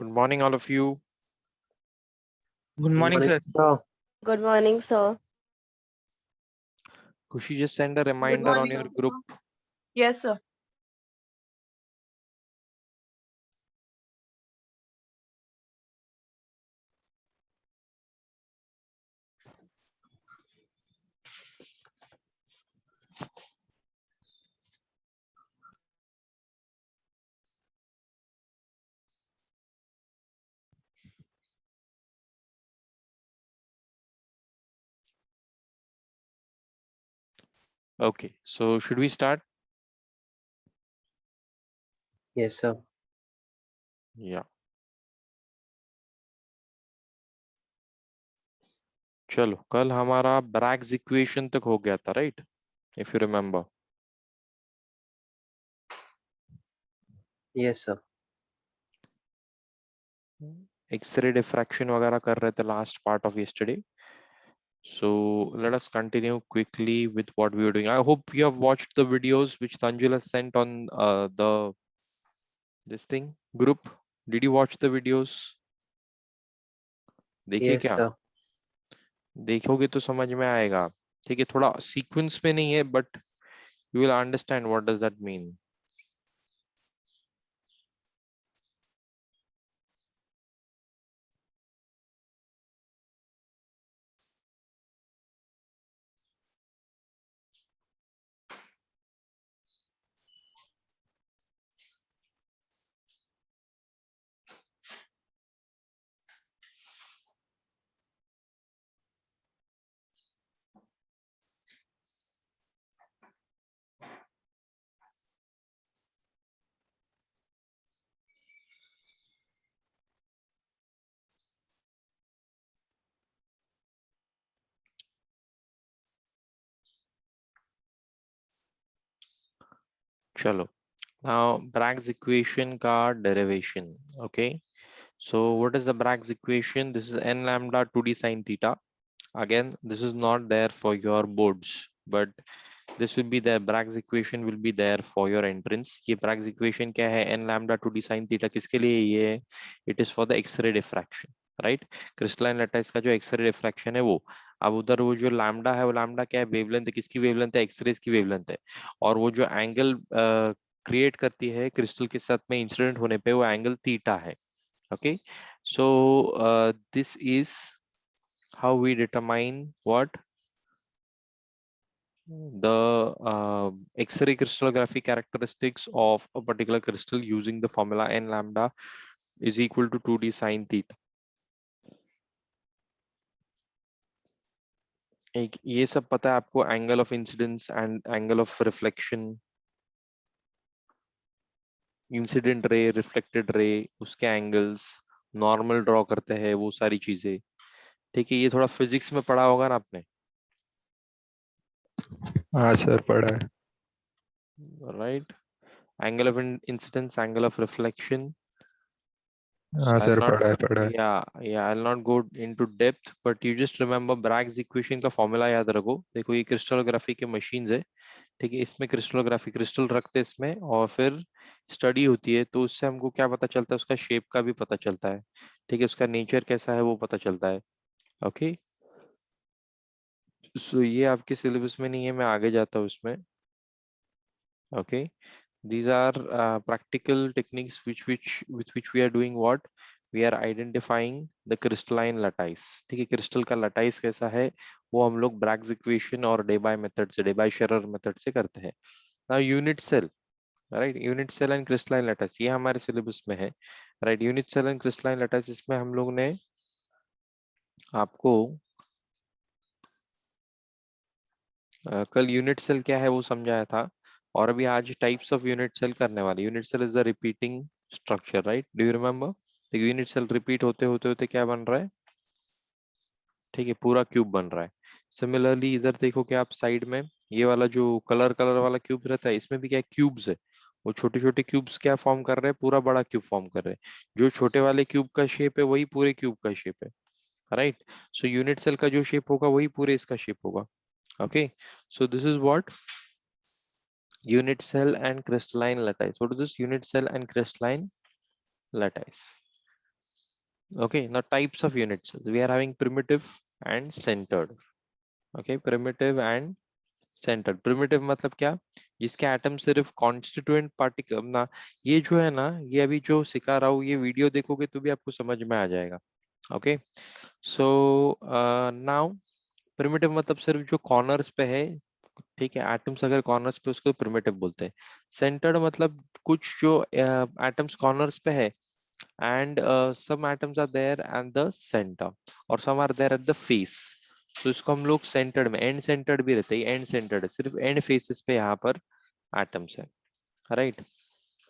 Good morning, all of you. Good morning, sir. Good morning, sir. Kushi, just send a Good reminder on morning, your sir. group. Yes, sir. Okay, so should we start? Yes, sir. Yeah. चलो, कल हमारा Bragg's equation तक हो गया था, right? If you remember. Yes, sir. X-ray diffraction वगैरह कर रहे थे last part of yesterday. So let us continue quickly with what we were doing. I hope you have watched the videos which Tanjula sent on this thing group. Did you watch the videos? देखिए Yes, क्या? sir. देखोगे तो समझ में आएगा. ठीक है, थोड़ा सीक्वेंस में नहीं है, but you will understand what does that mean. चलो, now Bragg's equation का derivation. Okay, so what is the Bragg's equation? This is n lambda 2d sine theta. Again, this is not there for your boards, but this will be there. Bragg's equation will be there for your entrance. ये Bragg's equation क्या है? n lambda 2d sine theta किसके लिए ये है? It is for the X-ray diffraction, right? Crystalline lattice का जो X-ray diffraction है वो. अब उधर वो जो lambda है, वो lambda क्या है? वेवलेंथ है. किसकी वेवलेंथ है? एक्सरेज की वेवलेंथ है. और वो जो एंगल क्रिएट करती है क्रिस्टल के साथ में इंसिडेंट होने पे, वो एंगल थीटा है. Okay, so this is how we determine what the X-ray crystallography characteristics of a particular crystal using the formula n lambda is equal to 2d sine theta. एक ये सब पता है आपको, angle of incidence and angle of reflection, incident ray, reflected ray, उसके angles, normal draw करते हैं, वो सारी चीजें. ठीक है, ये थोड़ा फिजिक्स में पढ़ा होगा ना आपने. हाँ सर, पढ़ा है. Right, angle of incidence, angle of reflection. हाँ I'll सर, not, पढ़ा है. yeah, I'll not go into depth, but you just remember Bragg's equation का फॉर्मूला याद रखो. देखो, ये क्रिस्टलोग्राफी के मशीन्स है. ठीक है, इसमें क्रिस्टलोग्राफी, क्रिस्टल रखते हैं इसमें, और फिर स्टडी होती है, तो उससे हमको क्या पता चलता है? उसका शेप का भी पता चलता है. ठीक है, उसका नेचर कैसा है वो पता चलता है. ओके, सो ये आपके सिलेबस में नहीं है, मैं आगे जाता हूँ इसमें. Okay, these are practical techniques with which we are doing what we are identifying the crystalline lattice. ठीक है, क्रिस्टल का लटाइस कैसा है वो हम लोग ब्रैग्स इक्वेशन और डेबाय मेथड से, डेबाय शेरर मेथड से करते हैं. Now unit cell, right, unit cell and crystalline lattice, ये हमारे सिलेबस में है. Right, unit cell and crystalline lattice, इसमें हम लोग ने आपको कल यूनिट सेल क्या है वो समझाया था, और अभी आज टाइप्स ऑफ यूनिट सेल करने वाले. Unit cell is the repeating structure, right? Do you remember? Unit cell repeat होते होते होते क्या बन रहा है? ठीक है, पूरा क्यूब बन रहा है. सिमिलरली इधर देखो कि आप साइड में ये वाला जो कलर कलर वाला क्यूब रहता है, इसमें भी क्या क्यूब्स है. वो छोटे छोटे क्यूब्स क्या फॉर्म कर रहे हैं? पूरा बड़ा क्यूब फॉर्म कर रहे हैं. जो छोटे वाले क्यूब का शेप है वही पूरे क्यूब का शेप है, राइट? सो यूनिट सेल का जो शेप होगा वही पूरे इसका शेप होगा. Okay, so this is what unit cell and crystalline lattice. What is this unit cell and crystalline lattice? Okay, now types of units. We are having primitive and centered. Okay, primitive and centered. Primitive मतलब क्या? जिसके atom सिर्फ constituent particle ना, ये जो है ना, ये अभी जो सिखा रहा हूँ, ये वीडियो देखोगे तो भी आपको समझ में आ जाएगा. ओके, सो नाउ प्रिमिटिव मतलब सिर्फ जो कॉर्नर्स पे है. ठीक है, एटम्स अगर कॉर्नर्स पे, उसको प्रिमिटिव बोलते हैं. सेंटर्ड मतलब कुछ जो एटम्स कॉर्नर्स पे है, and some atoms are there at the center और some are there at the face. तो इसको हम लोग सेंटर्ड में, एंड सेंटर्ड भी रहते हैं. एंड सेंटर्ड है, सिर्फ एंड फेसेस पे यहाँ पर एटम्स है. राइट.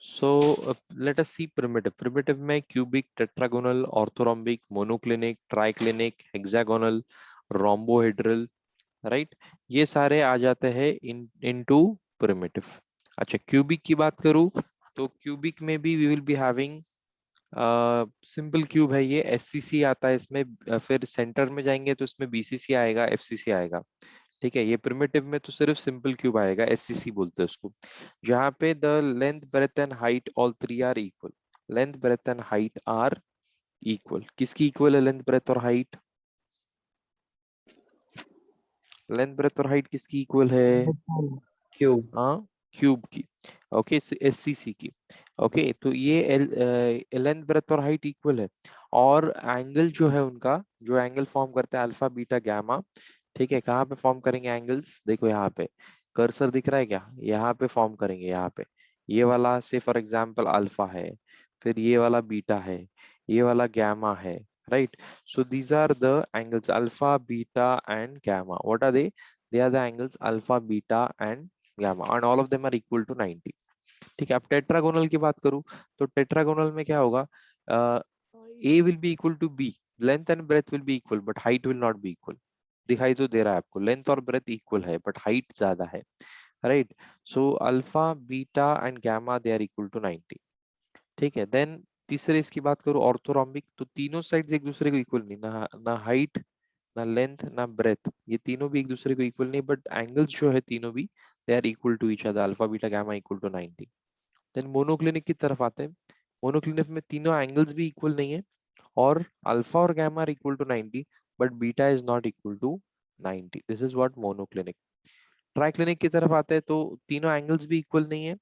सो लेट अस सी प्रिमिटिव. प्रिमिटिव में cubic, tetragonal, orthorhombic, monoclinic, triclinic, hexagonal, rhombohedral. Right, ये सारे आ जाते हैं इनटू प्रिमिटिव. अच्छा, क्यूबिक की बात करूं तो क्यूबिक में भी we will be having simple cube है ये. एससीसी आता है इसमें. फिर सेंटर में जाएंगे तो इसमें बीसीसी आएगा, एफसीसी आएगा. ठीक है, ये प्रिमिटिव में तो सिर्फ सिंपल क्यूब आएगा, एससीसी बोलते हैं उसको. जहाँ पे the length, breadth and height all three are equal. Length, breadth and height are equal. किसकी इक्वल है लेंथ, ब्रेथ और हाइट? लेंथ, ब्रेथ और हाइट किसकी इक्वल है? क्यूब. हाँ, क्यूब की. ओके, एससीसी की. ओके, तो ये लेंथ, ब्रेथ और हाइट इक्वल है. और एंगल जो है उनका, जो एंगल फॉर्म करते हैं अल्फा, बीटा, गामा. ठीक है, कहाँ पे फॉर्म करेंगे एंगल्स? देखो यहाँ पे कर्सर दिख रहा है क्या? यहाँ पे फॉर्म करेंगे. यहाँ पे ये वाला से फॉर एग्जांपल अल्फा है, फिर ये वाला बीटा है, ये वाला गामा है. Right. So these are the angles alpha, beta and gamma. What are they are the angles alpha, beta and gamma, and all of them are equal to 90. ठीक है. अब टेट्रागोनल की बात करूं तो टेट्रागोनल में क्या होगा? A will be equal to b. Length and breadth will be equal but height will not be equal. दिखाई तो दे रहा है आपको, लेंथ और ब्रेथ इक्वल है बट हाइट ज्यादा है. Right. So alpha, beta and gamma they are equal to 90. ठीक है. देन तीसरे इसकी बात करूं ऑर्थोरोम्बिक, तो तीनों साइड्स एक दूसरे को इक्वल नहीं, ना ना हाइट, ना लेंथ, ना ब्रेथ, ये तीनों भी एक दूसरे को इक्वल नहीं, बट एंगल्स जो है तीनों भी they are equal to each other. Alpha, beta, gamma equal to 90. Then monoclinic की तरफ आते हैं. मोनोक्लिनिक में तीनों एंगल्स भी इक्वल नहीं है, और अल्फा और gamma are equal to 90 but beta is not equal to 90. This is what monoclinic. Triclinic की तरफ आते हैं तो तीनों एंगल्स भी इक्वल नहीं है,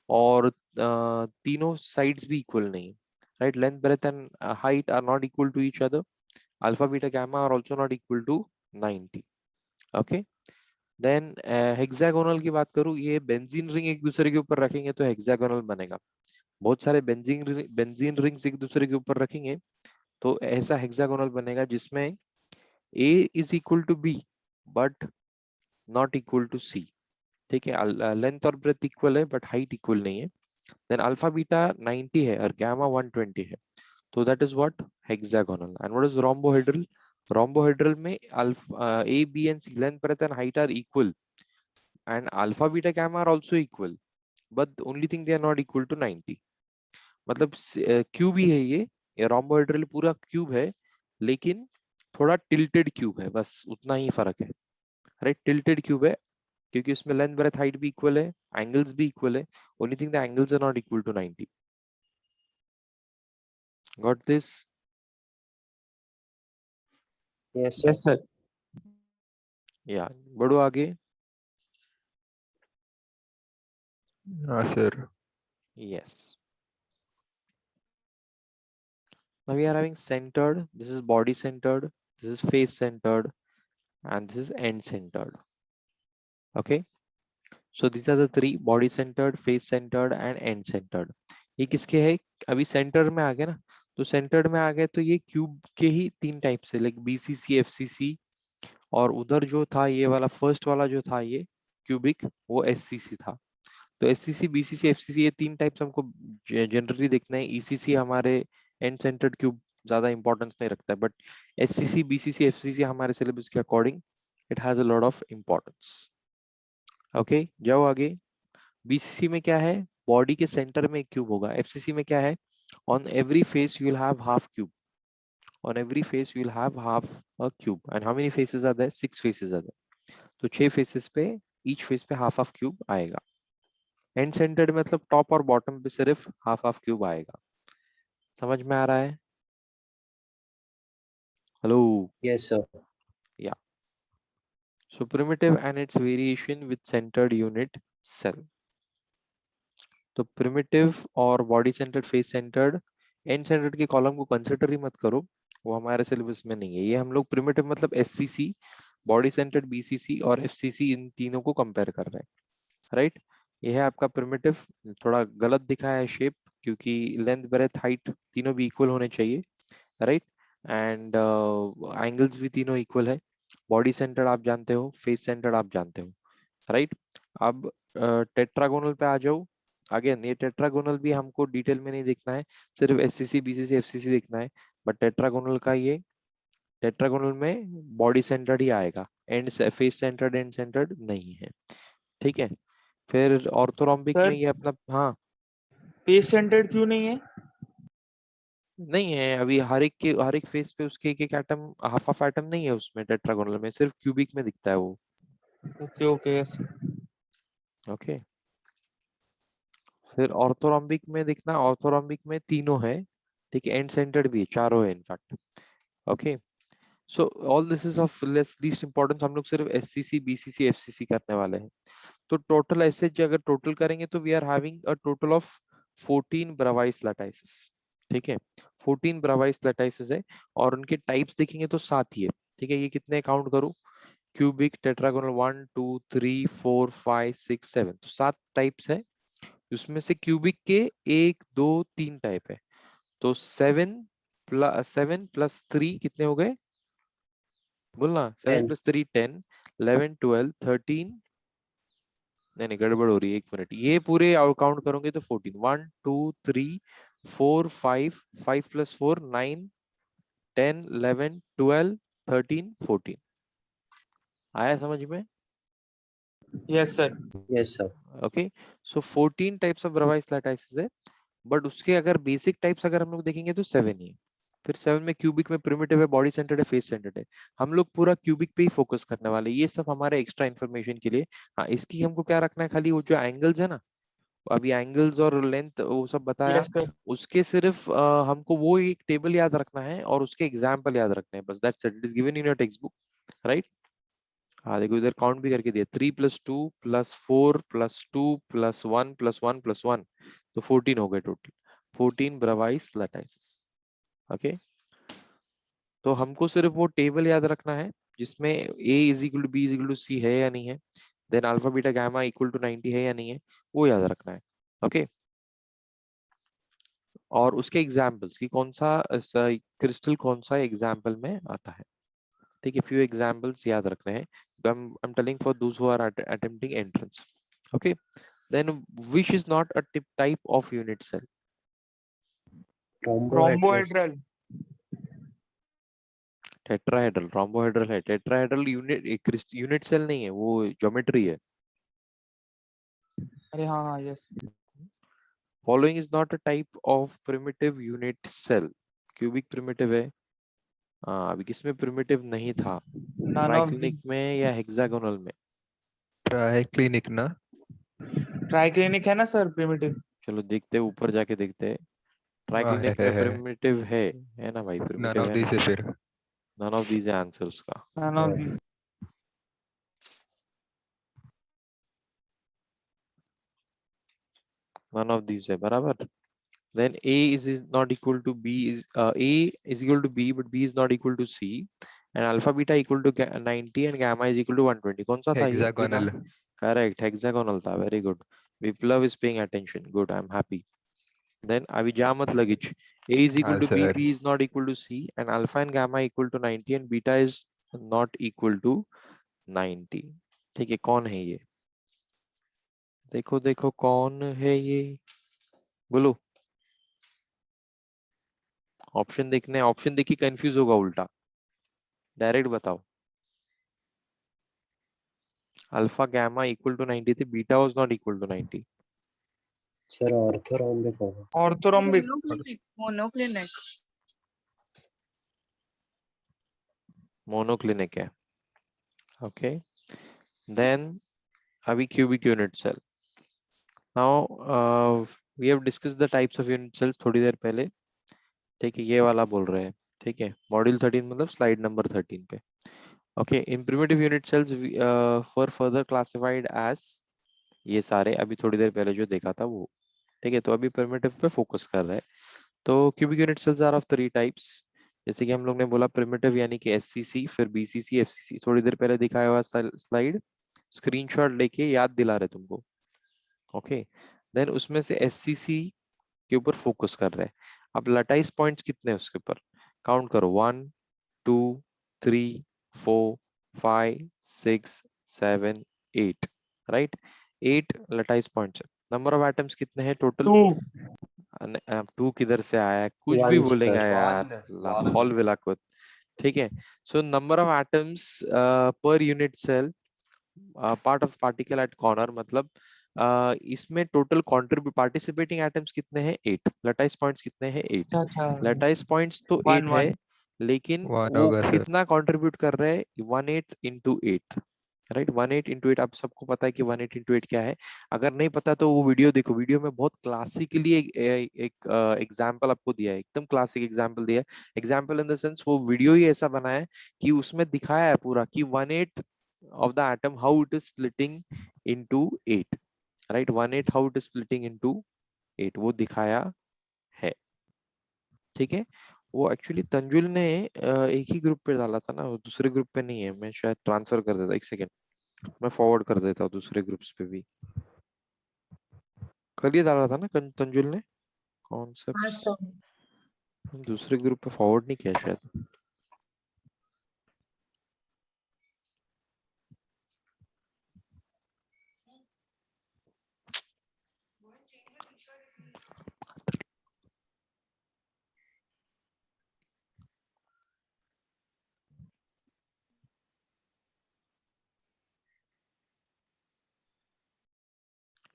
और तीनों साइड्स भी इक्वल नहीं है. Right. Length, breadth and height are not equal to each other. Alpha, beta, gamma are also not equal to 90. Okay. Then hexagonal की बात करूं, ये बेंजीन रिंग एक दूसरे के ऊपर रखेंगे तो हेक्सागोनल बनेगा. बहुत सारे बेंजीन रिंग्स एक दूसरे के ऊपर रखेंगे तो ऐसा हेक्सागोनल बनेगा जिसमें a is equal to b but not equal to c. ठीक है, लेंथ और ब्रेथ इक्वल है बट हाइट इक्वल नहीं है. देन अल्फा, बीटा 90 है और गामा 120 है, तो that is what hexagonal. And what is rhombohedral? Rhombohedral में alpha, a, b and c, length, breadth and height are equal, and alpha, beta, gamma are also equal, but the only thing they are not equal to 90. मतलब cube ही है ये rhombohedral पूरा cube है, लेकिन थोड़ा tilted cube है, बस उतना ही फर्क है. राइट, टिल्टेड क्यूब है क्योंकि उसमें लेंथ, ब्रेथ, हाइट भी इक्वल है, एंगल्स भी इक्वल है. Only thing the angles are not equal to 90. Got this? Yes, Yes, sir. sir. या बढ़ो आगे. Sir. Yes. Now we are having centered. This is body centered. This is face centered, and this is end centered. Okay. So these are the three: body centered, face centered, and end centered. ये किसके है? अभी centre में आ गए ना, तो centred में आ गए तो ये क्यूब के ही तीन टाइप से, लाइक बीसीसी, एफसीसी, और उधर जो था ये वाला फर्स्ट वाला जो था ये क्यूबिक, वो एससीसी था. तो एससीसी, बीसीसी, एफसीसी ये तीन टाइप्स हमको जनरली देखना है. ईसीसी हमारे एंड सेंटर्ड क्यूब ज्यादा इंपॉर्टेंस नहीं रखता है, बट एससीसी, बीसीसी, एफसीसी हमारे सिलेबस के according it has a lot of importance. Okay, जाओ आगे. बीसीसी में क्या है? बॉडी के सेंटर में एक क्यूब होगा. एफसीसी में क्या है? On every face you will have half cube. On every face you will have half a cube. And how many faces are there? 6 faces are there. तो 6 फेसेस पे, each face पे half half cube आएगा. And centered मतलब top और bottom पे सिर्फ half half cube आएगा. समझ में आ रहा है? Hello. Yes, sir. So primitive and its variation with centered unit cell. तो primitive और body centered, face centered, end centered के कॉलम को कंसिडर ही मत करो, वो हमारे सिलेबस में नहीं है. ये हम लोग primitive मतलब SCC, body centered BCC और FCC, इन तीनों को कंपेयर कर रहे हैं, राइट. ये है आपका primitive. थोड़ा गलत दिखा है शेप, क्योंकि लेंथ ब्रेथ हाइट तीनों भी इक्वल होने चाहिए, राइट. एंड एंगल्स भी तीनों इक्वल है. बॉडी सेंटर्ड आप जानते हो, फेस सेंटर्ड आप जानते हो, राइट. अब टेट्रागोनल पे आ जाओ. अगेन ये टेट्रागोनल भी हमको डिटेल में नहीं देखना है, सिर्फ एससीसी बीसीसी एफसीसी देखना है. बट टेट्रागोनल का ये, टेट्रागोनल में बॉडी सेंटर्ड ही आएगा, and face centred and centred नहीं है, ठीक है. फिर ऑर्थोरोम्बिक में सर ये अपना, हाँ, पेज सेंटर्ड क्यों नहीं है? नहीं है अभी. हर एक फेस पे उसके एक एक एटम, हाफ एटम नहीं है उसमें. टेट्रागोनल में सिर्फ क्यूबिक में दिखता है वो. Okay okay yes. ओके. फिर ऑर्थोरोम्बिक में दिखना, ऑर्थोरोम्बिक में तीनों है, ठीक है. एंड सेंटर्ड भी है, चारों है in fact. Okay. So all this is of least importance. हम लोग सिर्फ एससीसी बीसीसी एफसीसी करने वाले हैं. तो टोटल ऐसे अगर टोटल करेंगे तो we are having a total of 14 Bravais lattices, ठीक है. 14 ब्रावाइस लैटाइसिस है, और उनके टाइप्स देखेंगे तो 7 ही है, ठीक है. ये कितने काउंट करूं? क्यूबिक, टेट्रागोनल, 1 2 3 4 5 6 7, तो 7 टाइप्स है. उसमें से क्यूबिक के 1 2 3 टाइप है. तो 7 प्लस 3 कितने हो गए? बोलना. 7 10. प्लस 3 10, 11 12 13. नहीं गड़बड़ हो रही है, एक मिनट. ये पूरे काउंट करोगे तो 14. 1 2 3 4 5, 5 प्लस 4 9, 10 11 12 13 14. आया समझ में? Yes sir. Yes, sir. Okay. So 14 types of Bravais lattices है. बट उसके अगर बेसिक टाइप्स अगर हम लोग देखेंगे तो 7 ही है. फिर 7 में क्यूबिक में प्रिमिटिव है, बॉडी सेंटर्ड है, फेस सेंटर्ड है. हम लोग पूरा क्यूबिक पे ही फोकस करने वाले. ये सब हमारे एक्स्ट्रा इन्फॉर्मेशन के लिए. हाँ, इसकी हमको क्या रखना है, खाली वो जो एंगल्स है ना, अभी एंगल्स और लेंथ वो सब बताया, यस सर. उसके सिर्फ हमको वो एक टेबल याद रखना है और उसके एग्जाम्पल याद रखने हैं, बस. That's it. It is given in your text book, right. हाँ देखो, इधर काउंट भी करके दिया. 3 plus 2 plus 4 plus 2 plus 1 plus 1 plus 1, तो 14 हो गए टोटल. 14 ब्रावाइस लैटाइसिस. ओके. तो हमको सिर्फ वो टेबल याद रखना है जिसमें a is equal to b is equal to c है या नहीं है, then alpha beta gamma equal to 90 है या नहीं है, वो याद रखना है. ओके. और उसके एग्जाम्पल्स की कौन सा क्रिस्टल कौन सा एग्जाम्पल में आता है, ठीक है. फ्यू एग्जाम्पल्स याद रखने हैं. I'm telling for those who are attempting entrance. Okay. Then which is not a type of unit cell? Rhombohedral. Rhombohedral. Tetrahedral. Rhombohedral है. टेट्राहेड्रल यूनिट सेल नहीं है, वो ज्योमेट्री है. अरे हाँ हाँ yes. Following is not a type of primitive unit cell. Cubic primitive है. अभी किसमें प्रिमिटिव नहीं था? नन ऑफ ट्राइक्लिनिक में या हेक्सागोनल में? ट्राइक्लिनिक ना. ट्राइक्लिनिक है ना सर प्रिमिटिव. चलो देखते हैं, ऊपर जाके देखते हैं. हाँ ट्राइक्लिनिक में है. प्रिमिटिव है ना भाई? नन प्रिमिटिव ऑफ है दिस ना. है फिर. नन ऑफ दीज है आंसर उसका. None of this. None of these है, बराबर. Then a is not equal to b is a is equal to b but b is not equal to c, and alpha beta equal to 90 and gamma is equal to 120. कौन सा था ये? बिना. Hexagonal. Correct, hexagonal था. Very good. Viplav is paying attention. Good, I'm happy. Then अभी जा मत लगीच. a is हाँ equal to b, sir. b is not equal to c, and alpha and gamma equal to 90 and beta is not equal to 90. ठीक है. कौन है ये? देखो देखो कौन है ये, बोलो. ऑप्शन देखने, ऑप्शन देखी कंफ्यूज होगा उल्टा. डायरेक्ट बताओ. अल्फा गामा इक्वल टू 90 थे, beta was not equal to 90. Sir, orthorhombic होगा. ऑर्थोरोम्बिक. मोनोक्लिनिक. मोनोक्लिनिक है. ओके. देन अभी cubic unit cell. Now we have discussed the types of unit cells थोड़ी देर पहले, ठीक है. ये वाला बोल रहे हैं, ठीक है, मॉड्यूल 13 मतलब स्लाइड नंबर 13 पे। Okay, in primitive unit cells for further classified as, ये सारे अभी थोड़ी देर पहले जो देखा था वो, ठीक है। तो अभी प्रिमिटिव पे फोकस कर रहे हैं। तो cubic unit cells are of 3 types, जैसे कि हम लोग ने बोला प्रिमिटिव यानी कि एससीसी, फिर बीसीसी, एफसीसी, थोड़ी देर पहले दिखाया हुआ स्लाइड स्क्रीनशॉट लेके याद दिला रहे तुमको। ओके, देन उसमें से एससीसी के ऊपर फोकस कर रहे हैं। अब लटाइस पॉइंट्स कितने हैं उसके ऊपर काउंट करो, 1 2 3 4 5 6 7 8, राइट, 8 लटाइस पॉइंट्स है। नंबर ऑफ एटम्स कितने हैं टोटल? 2 2 किधर से आया है, कुछ भी One, बोलेगा sir. यार, लाहौल विलाकुत। ठीक है, so number of atoms per unit cell part of particle at corner, मतलब इसमें टोटल कंट्रीब्यूट पार्टिसिपेटिंग एटम्स कितने हैं? 8। लटाइस पॉइंट्स कितने हैं? 8। अच्छा लटाइस पॉइंट्स तो 8 है, 1 लेकिन 1 वो होगा सर। कितना कंट्रीब्यूट कर रहे हैं? 1/8 इंटू 8, राइट। 1/8 इंटू 8, आप सबको पता है कि 1/8 इंटू 8 क्या है। अगर नहीं पता तो वो वीडियो देखो, वीडियो में बहुत क्लासिकली एक एग्जाम्पल आपको दिया है, एकदम क्लासिक एग्जाम्पल दिया है। एग्जाम्पल इन द सेंस वो वीडियो ही ऐसा बनाया है कि उसमें दिखाया है पूरा कि 1/8 of the atom how it is splitting into 8, right, 1/8 how it is splitting into 8 वो दिखाया है। ठीक है, वो एक्चुअली तंजुल ने एक ही ग्रुप पे डाला था ना, वो दूसरे ग्रुप पे नहीं है। मैं शायद ट्रांसफर कर देता, एक सेकेंड मैं फॉरवर्ड कर देता हूँ दूसरे ग्रुप्स पे भी। कल ही डाला था ना तंजुल ने कॉन्सेप्ट्स, दूसरे ग्रुप पे फॉरवर्ड नहीं किया शायद।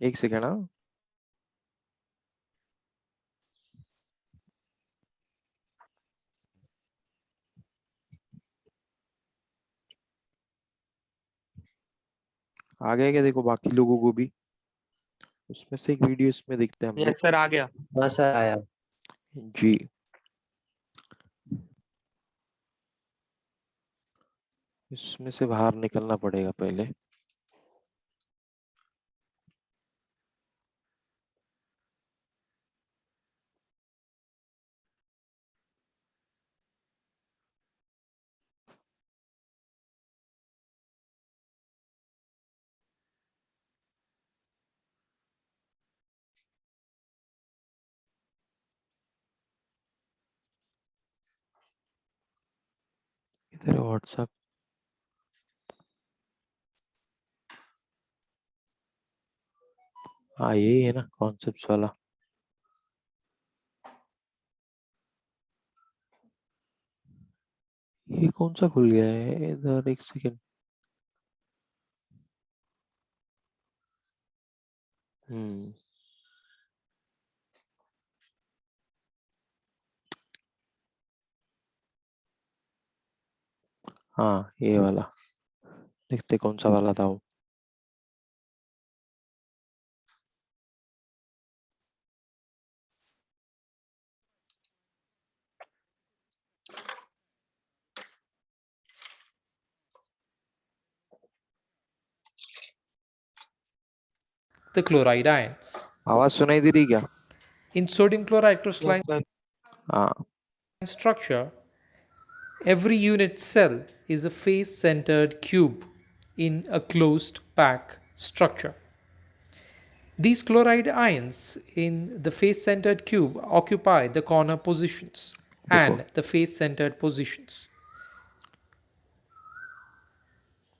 एक सेकेंड, हाँ। आ गया क्या देखो बाकी लोगों को भी, उसमें से एक वीडियो इसमें देखते हैं हम लोग। यस सर आ गया। हाँ सर आया। जी, इसमें से बाहर निकलना पड़ेगा पहले। इधर व्हाट्सएप, हाँ यही है ना कॉन्सेप्ट्स वाला। ये कौन सा खुल गया है इधर, एक सेकेंड। हम्म, हाँ ये वाला, देखते कौन सा वाला था वो। The chloride ions. आवाज सुनाई दे रही क्या? In sodium chloride yes crystalline sir हाँ, structure, every unit cell is a face-centered cube in a closed pack structure. These chloride ions in the face-centered cube occupy the corner positions देखो and the face-centered positions,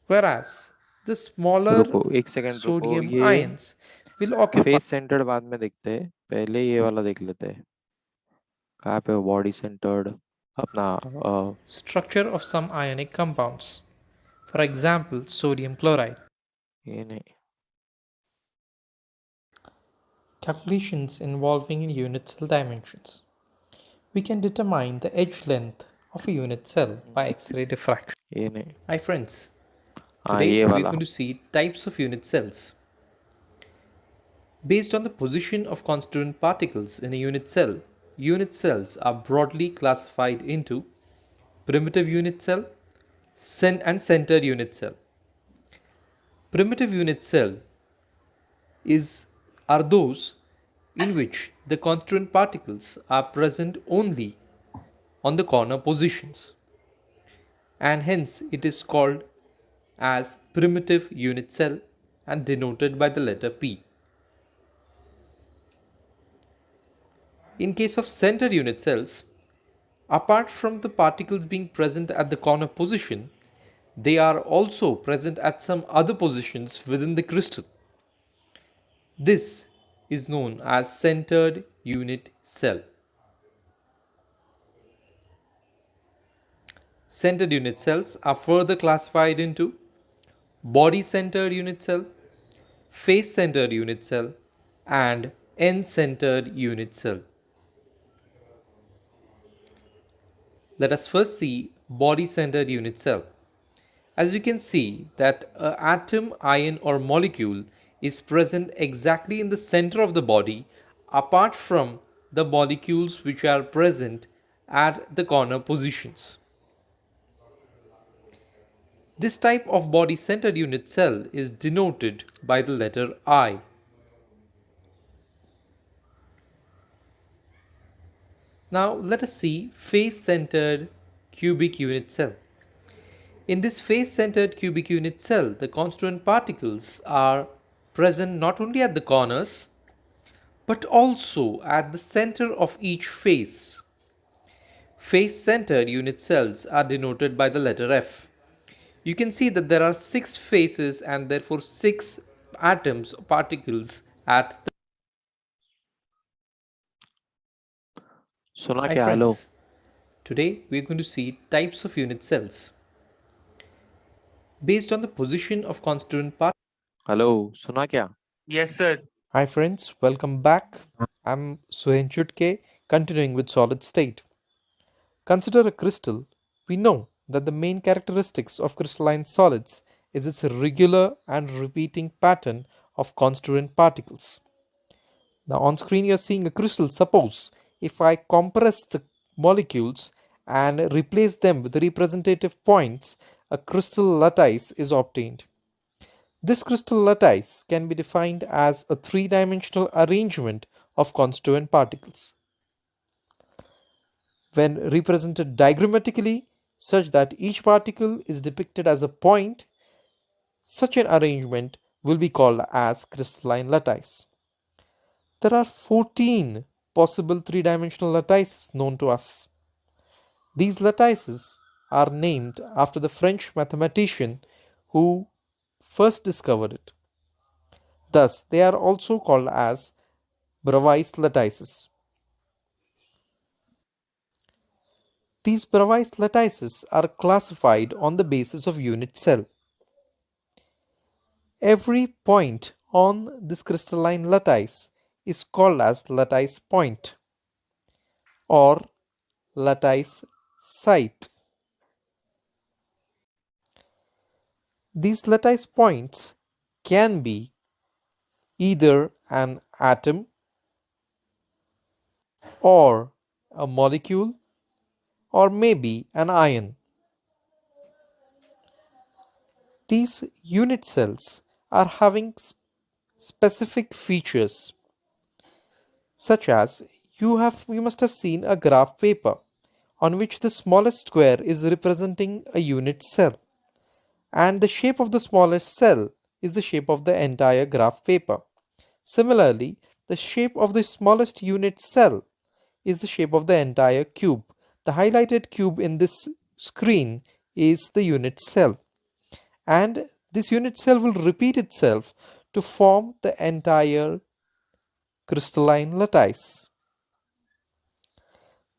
whereas the smaller रुको एक second रुको, sodium ये ions will occupy face centred बाद में देखते हैं, पहले ये वाला देख लेते हैं। कहाँ पे बॉडी सेंटर्ड अपना structure of some ionic compounds. For example, sodium chloride. ये नहीं, Calculations involving unit cell dimensions. We can determine the edge length of a unit cell by X-ray diffraction. ये नहीं, Hi friends, हाँ today ये we're वाला। going to see types of unit cells. Based on the position of constituent particles in a unit cells are broadly classified into primitive unit cell and centered unit cell. Primitive unit cell are those in which the constituent particles are present only on the corner positions, and hence it is called as primitive unit cell and denoted by the letter P. In case of centered unit cells, apart from the particles being present at the corner position, they are also present at some other positions within the crystal. This is known as centered unit cell. Centered unit cells are further classified into body-centered unit cell, face-centered unit cell, and end-centered unit cell. Let us first see body-centered unit cell. As you can see that an atom, ion or molecule is present exactly in the center of the body apart from the molecules which are present at the corner positions. This type of body-centered unit cell is denoted by the letter I. Now let us see face-centered cubic unit cell. In this face-centered cubic unit cell, the constituent particles are present not only at the corners but also at the center of each face. Face-centered unit cells are denoted by the letter F. You can see that there are 6 faces and therefore 6 atoms or particles at the. Hi Sonakya, hello. friends, today we are going to see types of unit cells. Based on the position of constituent particles. Hello, Sonakya. Yes, sir. Hi friends, welcome back. I'm Suhen Chutke, continuing with solid state. Consider a crystal. We know that the main characteristics of crystalline solids is its regular and repeating pattern of constituent particles. Now on screen you are seeing a crystal. Suppose if I compress the molecules and replace them with representative points, a crystal lattice is obtained. This crystal lattice can be defined as a three-dimensional arrangement of constituent particles. When represented diagrammatically, such that each particle is depicted as a point, such an arrangement will be called as crystalline lattice. There are 14 possible three-dimensional lattices known to us. These lattices are named after the French mathematician who first discovered it. Thus, they are also called as Bravais lattices. These Bravais lattices are classified on the basis of unit cell. Every point on this crystalline lattice is called as lattice point or lattice site. These lattice points can be either an atom or a molecule or maybe an ion. These unit cells are having specific features, such as you must have seen a graph paper on which the smallest square is representing a unit cell, and the shape of the smallest cell is the shape of the entire graph paper. Similarly, the shape of the smallest unit cell is the shape of the entire cube. The highlighted cube in this screen is the unit cell, and this unit cell will repeat itself to form the entire crystalline lattice.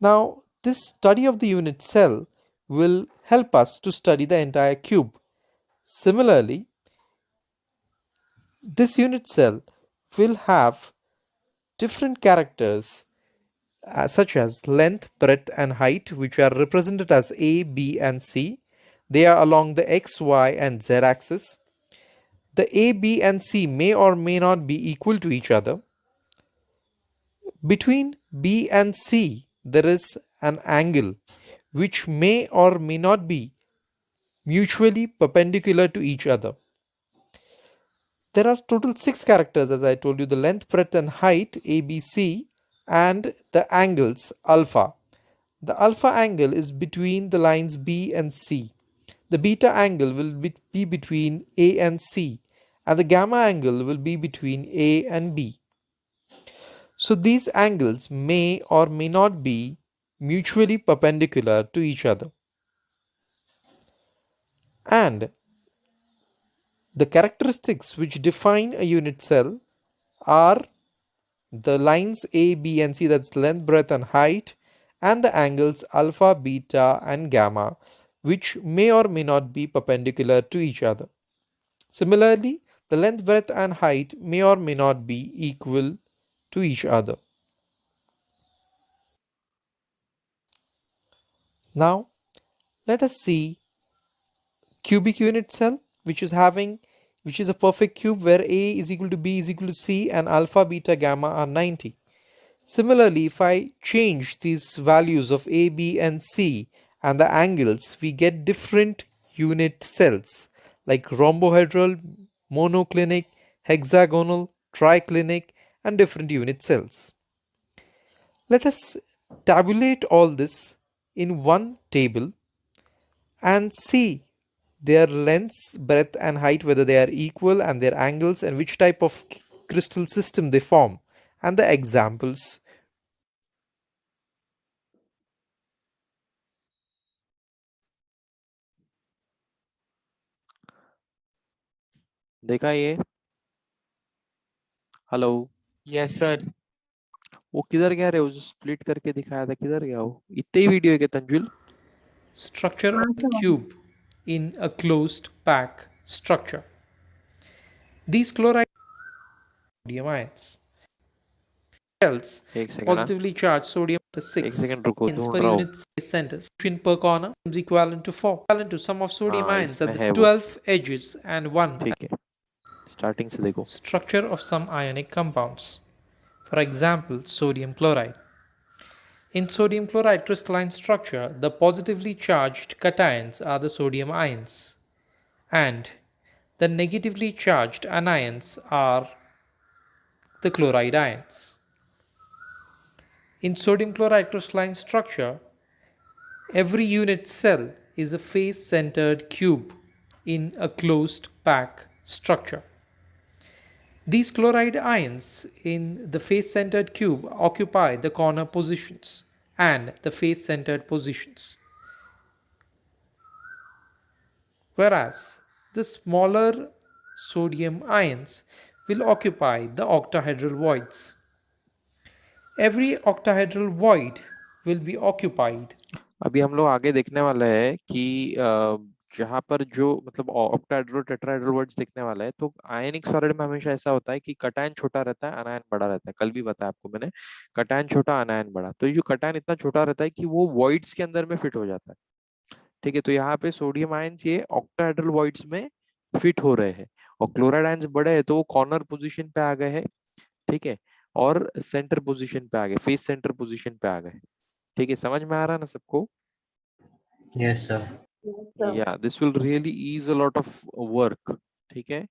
Now, this study of the unit cell will help us to study the entire cube. Similarly, this unit cell will have different characters such as length, breadth and height, which are represented as A, B and C. They are along the X, Y and Z axis. The A, B and C may or may not be equal to each other. Between B and C there is an angle which may or may not be mutually perpendicular to each other. There are total 6 characters, as I told you: the length, breadth and height ABC, and the angles alpha. The alpha angle is between the lines B and C. The beta angle will be between A and C, and the gamma angle will be between A and B. So these angles may or may not be mutually perpendicular to each other. And the characteristics which define a unit cell are the lines A, B and C, that's length, breadth and height, and the angles alpha, beta and gamma, which may or may not be perpendicular to each other. Similarly, the length, breadth and height may or may not be equal to each other. Now, let us see cubic unit cell, which is a perfect cube where A is equal to B is equal to C and alpha, beta, gamma are 90. Similarly, if I change these values of A, B and C and the angles, we get different unit cells like rhombohedral, monoclinic, hexagonal, triclinic and different unit cells. Let us tabulate all this in one table and see their lengths, breadth and height, whether they are equal, and their angles and which type of crystal system they form, and the examples. देखा ये? Hello, yes sir. वो किधर गया रे? वो जो split करके दिखाया था, किधर गया वो? इतने ही वीडियो है क्या तंजुल? Structure of a cube in a closed pack structure. These chloride sodium ions. Shells एक second, positively charged sodium to एक 6 सेकंड रुको, ions ढूंढ per रहा हूँ. unit centers. Per corner is equivalent to 4. Equivalent to sum of sodium हाँ, ions at इसमें the है वो. 12 edges and 1. ठीक है, स्टार्टिंग से देखो. Structure of some ionic compounds. For example, sodium chloride. In sodium chloride crystalline structure, the positively charged cations are the sodium ions, and the negatively charged anions are the chloride ions. In sodium chloride crystalline structure, every unit cell is a face-centered cube in a closed pack structure. These chloride ions in the face-centered cube occupy the corner positions and the face-centered positions, whereas the smaller sodium ions will occupy the octahedral voids. Every octahedral void will be occupied. अभी हम लोग आगे देखने वाले हैं कि जहाँ पर जो मतलब ऑक्टाहेड्रल टेट्राहेड्रल वर्ड्स देखने वाला है, तो आयनिक सॉलिड में हमेशा ऐसा होता है कि कटायन छोटा रहता है, अनायन बड़ा रहता है. कल भी बताया आपको मैंने, कटायन छोटा अनायन बड़ा. तो ये जो कटायन इतना छोटा रहता है कि वो वॉइड्स के अंदर में फिट हो जाता है. ठीक है, तो यहाँ पे सोडियम आयंस ये ऑक्टाहेड्रल वॉइड्स में फिट हो रहे हैं, और क्लोराइड आयंस बड़े हैं तो वो कॉर्नर पोजीशन पे आ गए हैं. ठीक है, और सेंटर पोजीशन पे आ गए, फेस सेंटर पोजीशन पे आ गए. ठीक है, समझ में आ रहा है ना सबको? Yes, sir. या this will really ease a lot of work. ठीक है,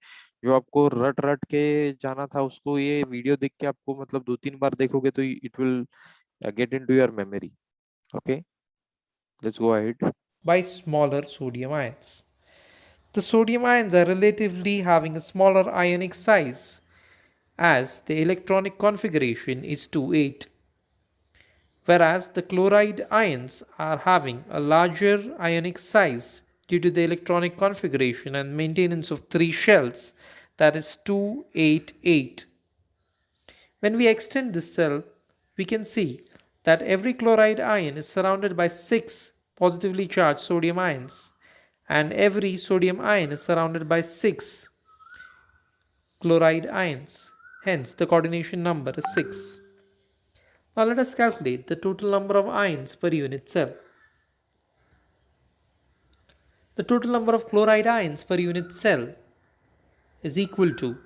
जो आपको रट रट के जाना था उसको ये वीडियो देख के आपको मतलब 2-3 बार देखोगे तो it will get into your memory. Okay, let's go ahead. By smaller sodium ions. The sodium ions are relatively having a smaller ionic size as the electronic configuration is 2,8, whereas the chloride ions are having a larger ionic size due to the electronic configuration and maintenance of 3 shells, that is 2,8,8. When we extend this cell, we can see that every chloride ion is surrounded by 6 positively charged sodium ions, and every sodium ion is surrounded by 6 chloride ions. Hence, the coordination number is 6. Now let us calculate the total number of ions per unit cell. The total number of chloride ions per unit cell is equal to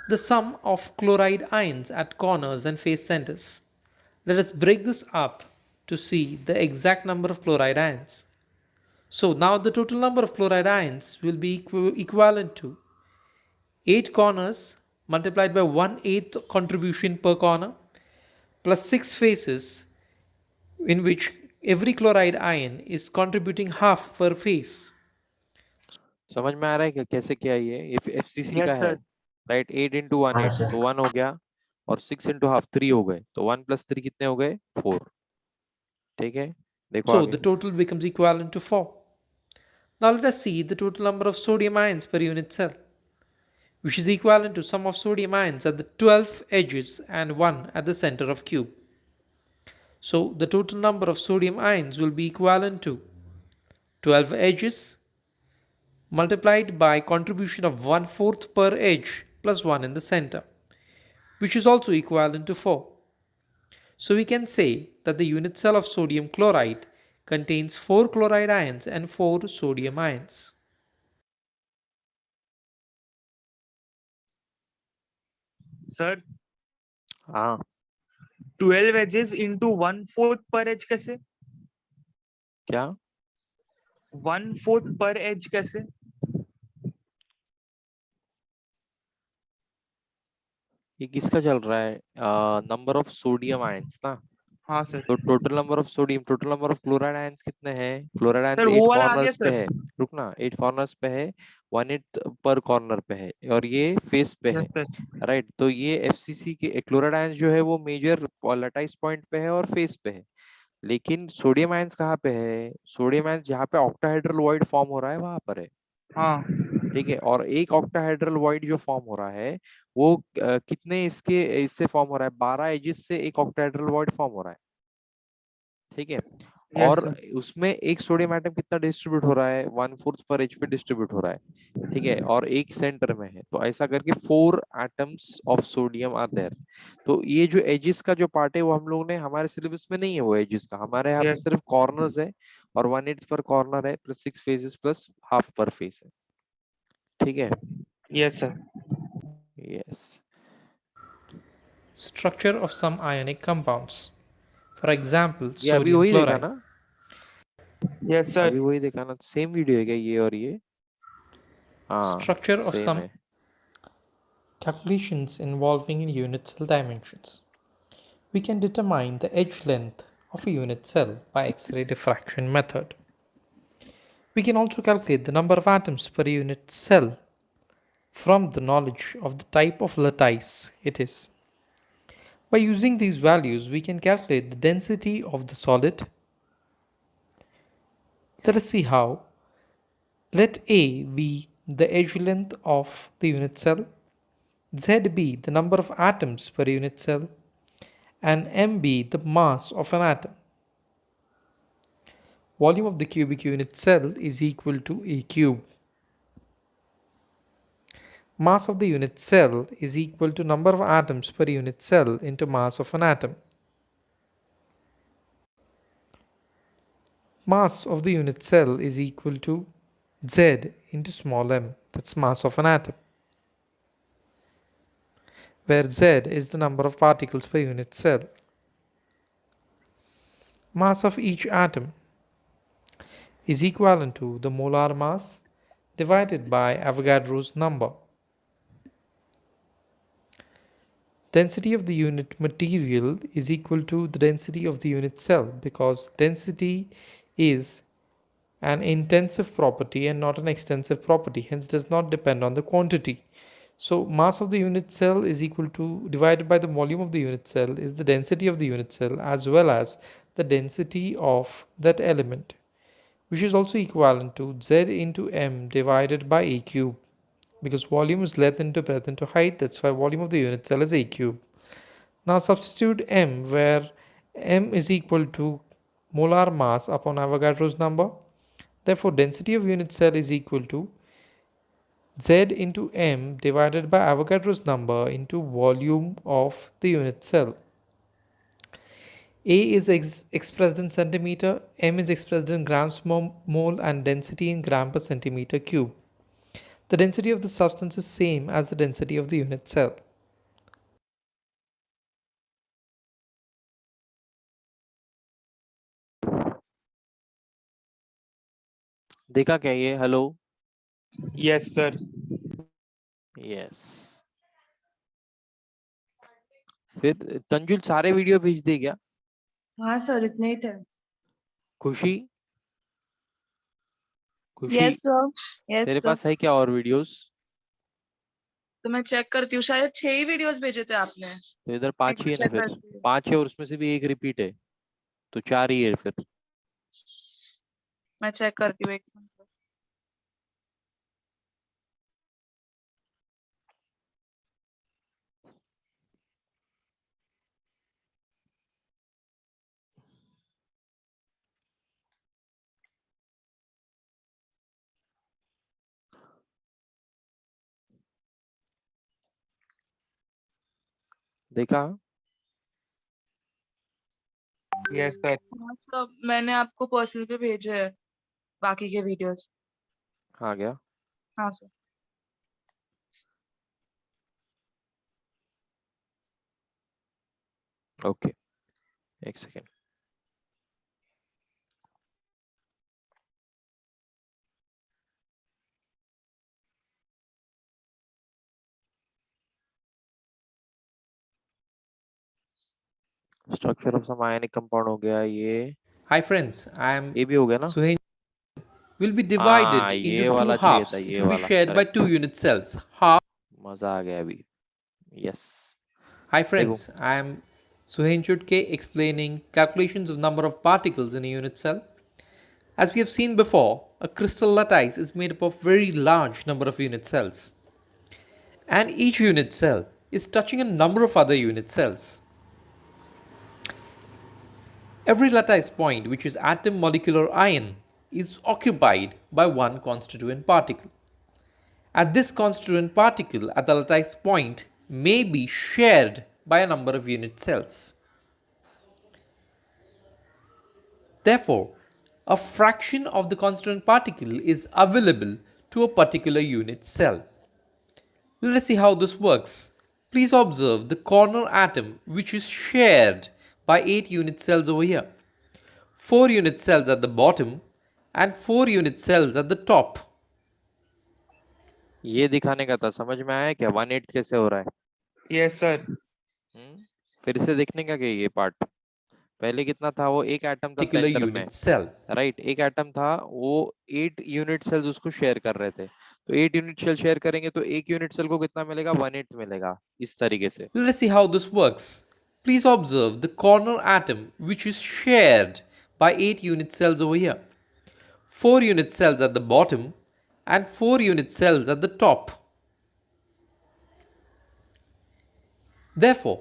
the sum of chloride ions at corners and face centers. Let us break this up to see the exact number of chloride ions. So now the total number of chloride ions will be equivalent to 8 corners multiplied by 1/8 contribution per corner plus 6 faces in which every chloride ion is contributing half per face. समझ में आ रहा है कि कैसे किया ये if FCC Yes, का है sir. राइट 8 into 1 हाँ 8 सर. तो 1 हो गया और 6 into half 3 हो गए तो 1 plus 3 कितने हो गए 4 ठीक है देखो So आगे the total becomes equivalent to 4. Now let us see the total number of sodium ions per unit cell, which is equivalent to sum of sodium ions at the 12 edges and 1 at the center of cube. So the total number of sodium ions will be equivalent to 12 edges multiplied by contribution of 1/4 per edge plus 1 in the center, which is also equivalent to 4. So we can say that the unit cell of sodium chloride contains 4 chloride ions and 4 sodium ions. Sir हाँ 12 edges into 1/4 per edge कैसे? क्या 1/4 per edge कैसे? ये किसका चल रहा है number of sodium ions ना हाँ सर. तो total number of sodium total number of chloride ions कितने हैं क्लोराइड आयंस सर 8 वो वाला आ गया कॉर्नर्स पे सर. है रुकना 8 कॉर्नर्स पे है 1/8 पर कॉर्नर पे है और ये फेस पे है यस सर. राइट तो ये एफसीसी के क्लोराइड आयंस जो है वो मेजर लटाइस पॉइंट पे है और फेस पे है लेकिन सोडियम आयंस कहाँ पे है सोडियम आयंस जहाँ पे ऑक्टाहेड्रल वॉइड फॉर्म हो रहा है वहां पर है हाँ ठीक है और एक ऑक्टाहेड्रल वॉइड जो फॉर्म हो रहा है वो कितने इससे फॉर्म हो रहा है 12 एजेस से एक ऑक्टाहेड्रल वॉइड फॉर्म हो रहा है ठीक है यस और सर. उसमें एक सोडियम एटम कितना डिस्ट्रीब्यूट हो रहा है 1/4 पर एच पे डिस्ट्रीब्यूट हो रहा है ठीक है और एक सेंटर में है तो ऐसा करके 4 atoms of sodium are there तो ये जो एजेस का जो पार्ट है वो हम लोग ने हमारे सिलेबस में नहीं है वो एजेस का हमारे यहाँ पे यस सिर्फ कॉर्नर्स है और 1/8 पर कॉर्नर है प्लस 6 फेसेस प्लस हाफ पर फेस है ठीक है yes sir. Yes Structure of some ionic compounds. For example, ये अभी sodium वही देखा chloride. ना यस सर. अभी वही देखा ना सेम वीडियो है क्या ये और ये हाँ Structure of सेम some है calculations involving unit cell dimensions. We can determine the edge length of a unit cell by X-ray diffraction method. We can also calculate the number of atoms per unit cell from the knowledge of the type of lattice it is. By using these values, we can calculate the density of the solid. Let us see how. Let A be the edge length of the unit cell, Z be the number of atoms per unit cell, and M be the mass of an atom. Volume of the cubic unit cell is equal to A cube. Mass of the unit cell is equal to number of atoms per unit cell into mass of an atom. Mass of the unit cell is equal to Z into small m, that's mass of an atom, where Z is the number of particles per unit cell. Mass of each atom is equivalent to the molar mass divided by Avogadro's number. Density of the unit material is equal to the density of the unit cell because density is an intensive property and not an extensive property, hence does not depend on the quantity. So mass of the unit cell is equal to divided by the volume of the unit cell is the density of the unit cell as well as the density of that element, which is also equivalent to Z into m divided by a cube. Because volume is length into breadth into height, that's why volume of the unit cell is a cube. Now substitute m where m is equal to molar mass upon Avogadro's number. Therefore density of unit cell is equal to Z into m divided by Avogadro's number into volume of the unit cell. A is expressed in centimeter, m is expressed in grams mole, and density in gram per centimeter cube. The density of the substance is same as the density of the unit cell. देखा क्या ये? Hello, Yes, sir. Yes. फिर तंजुल सारे video भेज दे क्या? हाँ sir, इतने ही थे। खुशी, खुशी यस सर, यस तेरे सर। पास है क्या और वीडियोस? तो मैं चेक करती हूँ, शायद 6 ही वीडियोस भेजे थे आपने। तो इधर एक 5 बार ही है ना, चेक फिर करती हूँ। 5 है और उसमें से भी एक रिपीट है, तो 4 ही है फिर। मैं चेक करती हूँ एक मिनट। देखा? Yes, sir. हाँ सर, मैंने आपको पर्सनल पे भेजे हैं बाकी के वीडियोस। आ गया। हाँ सर। ओके, एक second. Structure of some ionic compound हो गया ये Hi friends, I am भी हो गया ना? Suhen. Will be divided into ये two वाला चाहिए था, halves. It ये will be वाला, shared by correct. 2 unit cells. Half. मजा आ गया अभी। यस, Hi देखो। friends, I am Suhen Chutke explaining calculations of number of particles in a unit cell. As we have seen before, a crystal lattice is made up of very large number of unit cells. And each unit cell is touching a number of other unit cells. Every lattice point, which is atom, molecular, ion, is occupied by one constituent particle. And this constituent particle at the lattice point may be shared by a number of unit cells. Therefore, a fraction of the constituent particle is available to a particular unit cell. Let us see how this works. Please observe the corner atom, which is shared by 8 unit cells over here. 4 unit cells at the bottom and 4 unit cells at the top. ये दिखाने का था, समझ में आया क्या 1/8 कैसे हो रहा है? Yes, sir. फिर से देखने का क्या ये पार्ट? पहले कितना था? वो एक एटम था Particular सेंटर में, unit cell. राइट? एक एटम था, वो 8 यूनिट सेल्स उसको शेयर कर रहे थे। तो 8 यूनिट सेल शेयर करेंगे तो एक यूनिट सेल को कितना मिलेगा? 1/8 मिलेगा, इस तरीके से। Let us see how this works. Please observe the corner atom, which is shared by 8 unit cells over here. 4 unit cells at the bottom and 4 unit cells at the top. Therefore,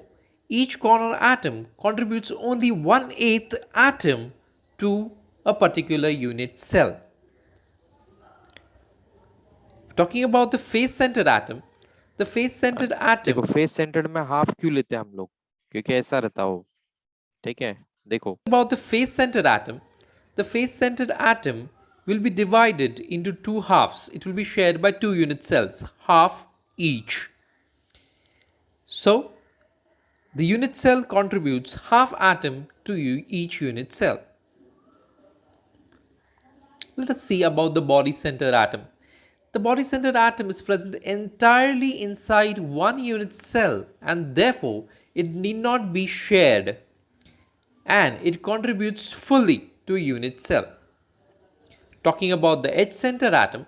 each corner atom contributes only 1/8 atom to a particular unit cell. Talking about the face-centered atom, the face-centered देखो, atom. Face centred में half क्यों लेते हैं हम लोग? क्योंकि ऐसा रहता हो, ठीक है? देखो, About the face-centered atom will be divided into two halves. It will be shared by 2 unit cells, half each. So, the unit cell contributes half atom to each unit cell. Let us see about the body-centered atom. The body-centered atom is present entirely inside one unit cell and therefore it need not be shared, and it contributes fully to a unit cell. Talking about the edge-centered atom,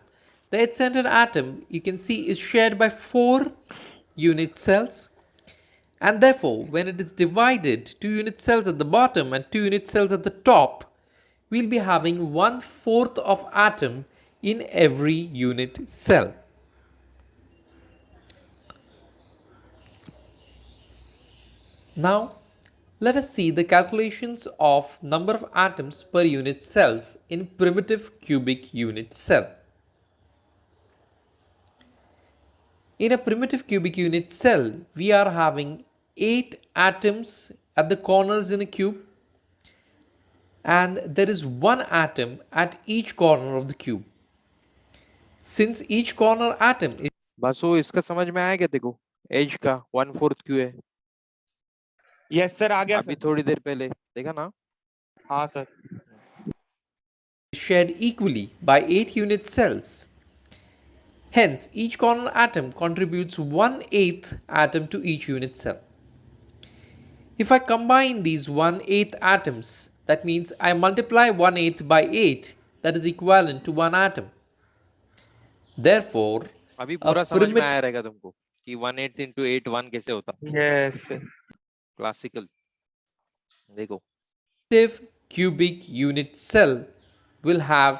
the edge-centered atom you can see is shared by 4 unit cells, and therefore when it is divided, 2 unit cells at the bottom and 2 unit cells at the top, we'll be having 1/4 of atom in every unit cell. Now, let us see the calculations of number of atoms per unit cells in primitive cubic unit cell. In a primitive cubic unit cell, we are having 8 atoms at the corners in a cube, and there is 1 atom at each corner of the cube. Since each corner atom is बस वो इसका समझ में आया क्या? देखो, as का 1/4 क्यों है? Yes, sir. आ गया अभी sir. थोड़ी देर पहले देखा ना? हाँ sir. shared equally by 8 unit cells. Hence, each corner atom contributes 1/8 atom to each unit cell. If I combine these 1/8 atoms, that means I multiply 1/8 by 8, that is equivalent to 1 atom. Therefore, अभी a पूरा समझ में primitive आया रहेगा तुमको कि 1/8 into 8 1 कैसे होता Yes. क्लासिकल देखो cubic unit cell will have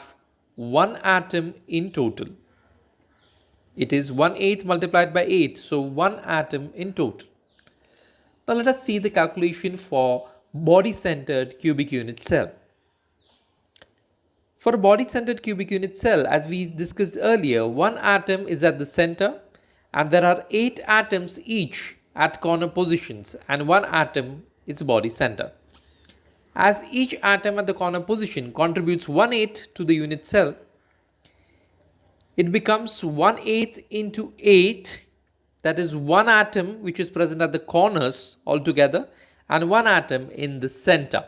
1 atom in total. It is 1/8 multiplied by 8, so 1 atom in total. Now let us see the calculation for body-centered cubic unit cell. For a body-centered cubic unit cell, as we discussed earlier, 1 atom is at the center and there are 8 atoms each at corner positions and 1 atom is body center. As each atom at the corner position contributes 1/8 to the unit cell, it becomes 1/8 into 8, that is 1 atom which is present at the corners altogether and 1 atom in the center.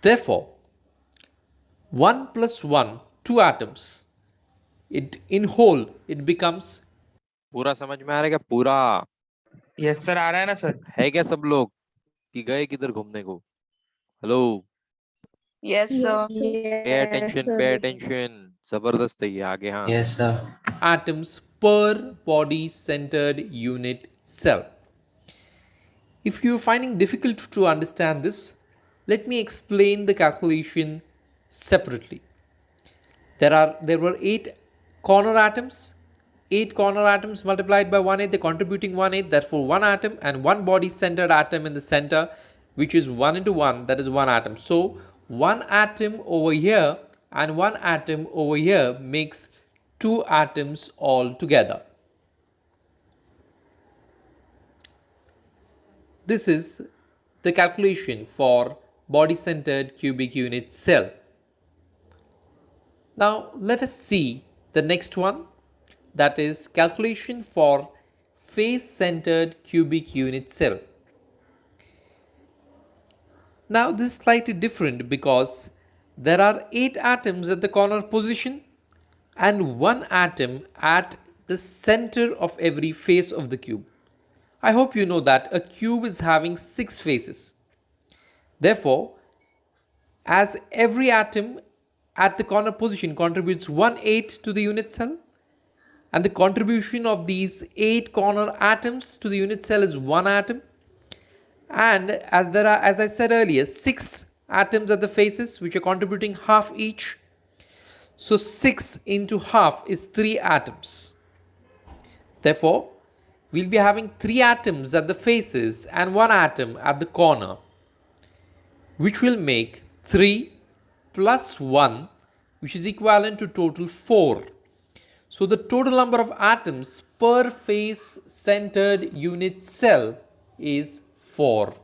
Therefore, 1 plus 1, 2 atoms. In whole, it becomes पूरा समझ में आ रहा है क्या पूरा Yes sir, आ रहा है ना सर? है क्या सब लोग कि गए किधर घूमने को hello Yes, sir. Pay attention जबरदस्त है ये आगे हाँ Yes, sir. atoms per body-centered unit cell. If you are finding difficult to understand this, let me explain the calculation separately. There were 8 corner atoms. 8 corner atoms multiplied by 1/8, they're contributing 1/8, therefore 1 atom, and 1 body-centered atom in the center, which is 1 into 1, that is 1 atom. So 1 atom over here and 1 atom over here makes 2 atoms all together. This is the calculation for body-centered cubic unit cell. Now let us see the next one, that is calculation for face-centered cubic unit cell. Now this is slightly different because there are 8 atoms at the corner position and 1 atom at the center of every face of the cube. I hope you know that a cube is having 6 faces. Therefore, as every atom at the corner position contributes 1/8 to the unit cell, and the contribution of these 8 corner atoms to the unit cell is 1 atom, and as there are, as I said earlier, 6 atoms at the faces which are contributing half each, so 6 into half is 3 atoms. Therefore, we'll be having 3 atoms at the faces and 1 atom at the corner, which will make 3 plus 1, which is equivalent to total 4. So the total number of atoms per face centered unit cell is 4.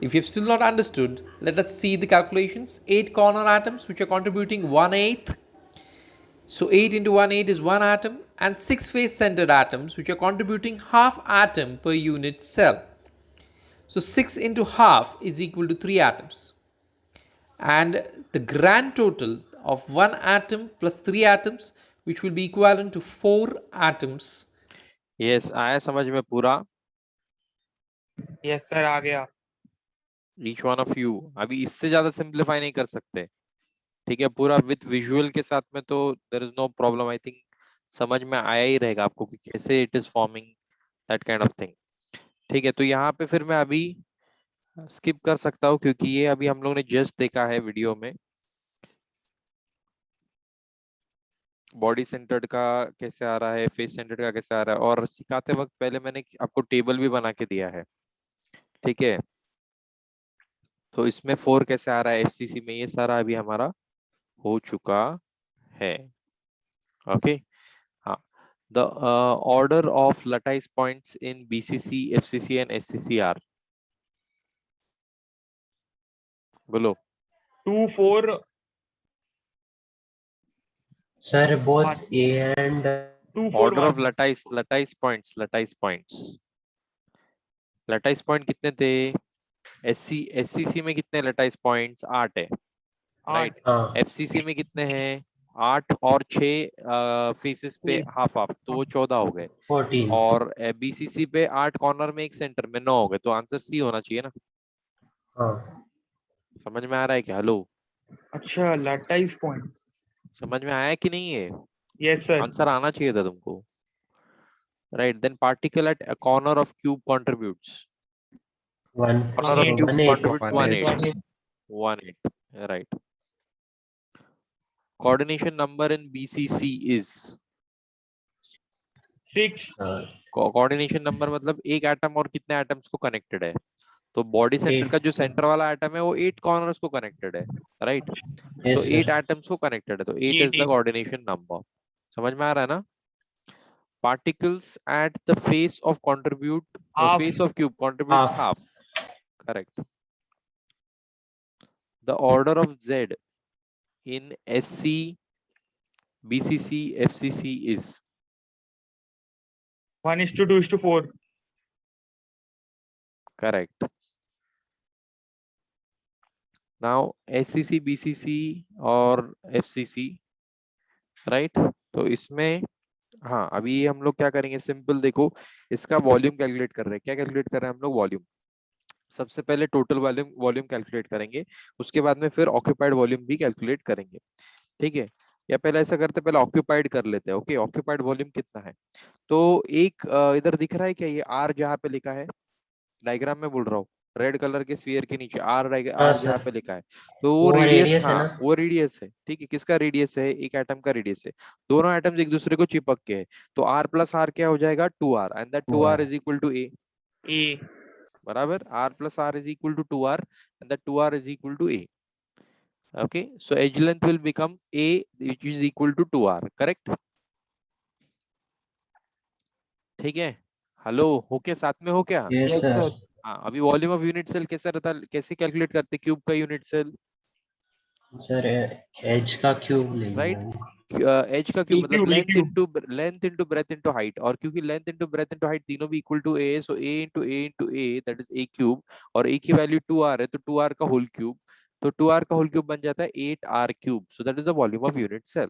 If you've still not understood, let us see the calculations. 8 corner atoms which are contributing 1/8. So 8 into 1/8 is 1 atom, and 6 face centered atoms which are contributing half atom per unit cell. So 6 into half is equal to 3 atoms. And the grand total of 1 atom plus 3 atoms, which will be equivalent to 4 atoms. Yes आया समझ में पूरा Yes sir, आ गया. Each one of you अभी इससे ज्यादा simplify नहीं कर सकते ठीक है पूरा विथ विजुअल के साथ में तो there is no problem I think समझ में आया ही रहेगा आपको कि कैसे it is forming that kind of thing ठीक है तो यहाँ पे फिर मैं अभी स्किप कर सकता हूँ क्योंकि ये अभी हम लोग ने जस्ट देखा है वीडियो में बॉडी सेंटर्ड का कैसे आ रहा है फेस सेंटर्ड का कैसे आ रहा है और सिखाते वक्त पहले मैंने आपको टेबल भी बना के दिया है ठीक है तो इसमें 4 कैसे आ रहा है एफसीसी में ये सारा अभी हमारा हो चुका है ओके हाँ the order of lattice points in BCC FCC and SCC are बोलो 2, 4, Sir, both A and 2, 4, order of 1. Lattice points lattice point कितने थे एससीसी में कितने लटाइस पॉइंट्स 8 है राइट। हाँ एफसीसी में कितने हैं? 8 और 6 फेसेस पे हाफ हाफ, तो वो 14 हो गए। 14। और बीसीसी पे 8 कॉर्नर में एक सेंटर में 9 हो गए, तो आंसर सी होना चाहिए ना। हाँ समझ में आ रहा है क्या? हेलो, अच्छा, लैटिस पॉइंट। समझ में आया कि नहीं है? Yes sir. आंसर आना चाहिए था तुमको। Right, then particle at a corner of cube contributes, 1 corner of cube 1/8। contributes 1/8. 1/8, right. Coordination number in BCC is, 6। Coordination number मतलब एक एटम और कितने एटम्स को कनेक्टेड है। तो बॉडी सेंटर का 8। जो सेंटर वाला एटम है वो 8 कॉर्नर्स को कनेक्टेड है, right. So yes 8 sir. Atoms को कनेक्टेड है, तो 8 इज द 8। Coordination number. समझ में आ रहा है ना? Particles at the face of Half. face of cube contributes Half. half. Correct. The order of Z in SC, BCC, FCC is 1:2:4। correct. Now SCC, BCC और FCC, right? तो इसमें हाँ, अभी हम लोग क्या करेंगे, सिंपल देखो, इसका वॉल्यूम कैलकुलेट कर रहे हैं। क्या कैलकुलेट कर रहे हैं हम लोग? वॉल्यूम। सबसे पहले टोटल वॉल्यूम वॉल्यूम कैलकुलेट करेंगे, उसके बाद में फिर ऑक्यूपाइड वॉल्यूम भी कैलकुलेट करेंगे, ठीक है। या पहले ऐसा करते, पहले ऑक्यूपाइड कर लेते हैं। ओके, ऑक्यूपाइड वॉल्यूम कितना है? तो एक इधर दिख रहा है क्या, ये आर जहाँ पे लिखा है, डायग्राम में बोल रहा हूँ, रेड कलर के स्फीयर के नीचे आर हाँ आर जहाँ सर, पे लिखा है, तो वो वो रेडियस, रेडियस है हाँ ना। वो रेडियस है, ठीक है। किसका रेडियस है? एक एटम का रेडियस है। दोनों एटम्स एक दूसरे को चिपक के है, तो आर प्लस आर क्या हो जाएगा? 2r, and that 2r is equal to a. A. बराबर, r plus r is equal to 2r, and that 2r is equal to a. Okay, so edge length will become a, which is equal to 2r. Correct? ठीक है। Hello, हो क्या? साथ में हो क्या? Yes sir. हाँ, अभी वॉल्यूम ऑफ यूनिट सेल कैसा रहता, कैसे कैलकुलेट करते? क्यूब का यूनिट सेल, सर एज का क्यूब लेंगे। राइट। एज का क्यूब मतलब length into breadth into height, और क्योंकि length into breadth into height तीनों भी equal to a, so a into a into a, that is a cube. और a की वैल्यू 2r है, तो 2r का होल क्यूब, तो 2r का होल क्यूब बन जाता है 8r cube. So that is the volume of unit cell.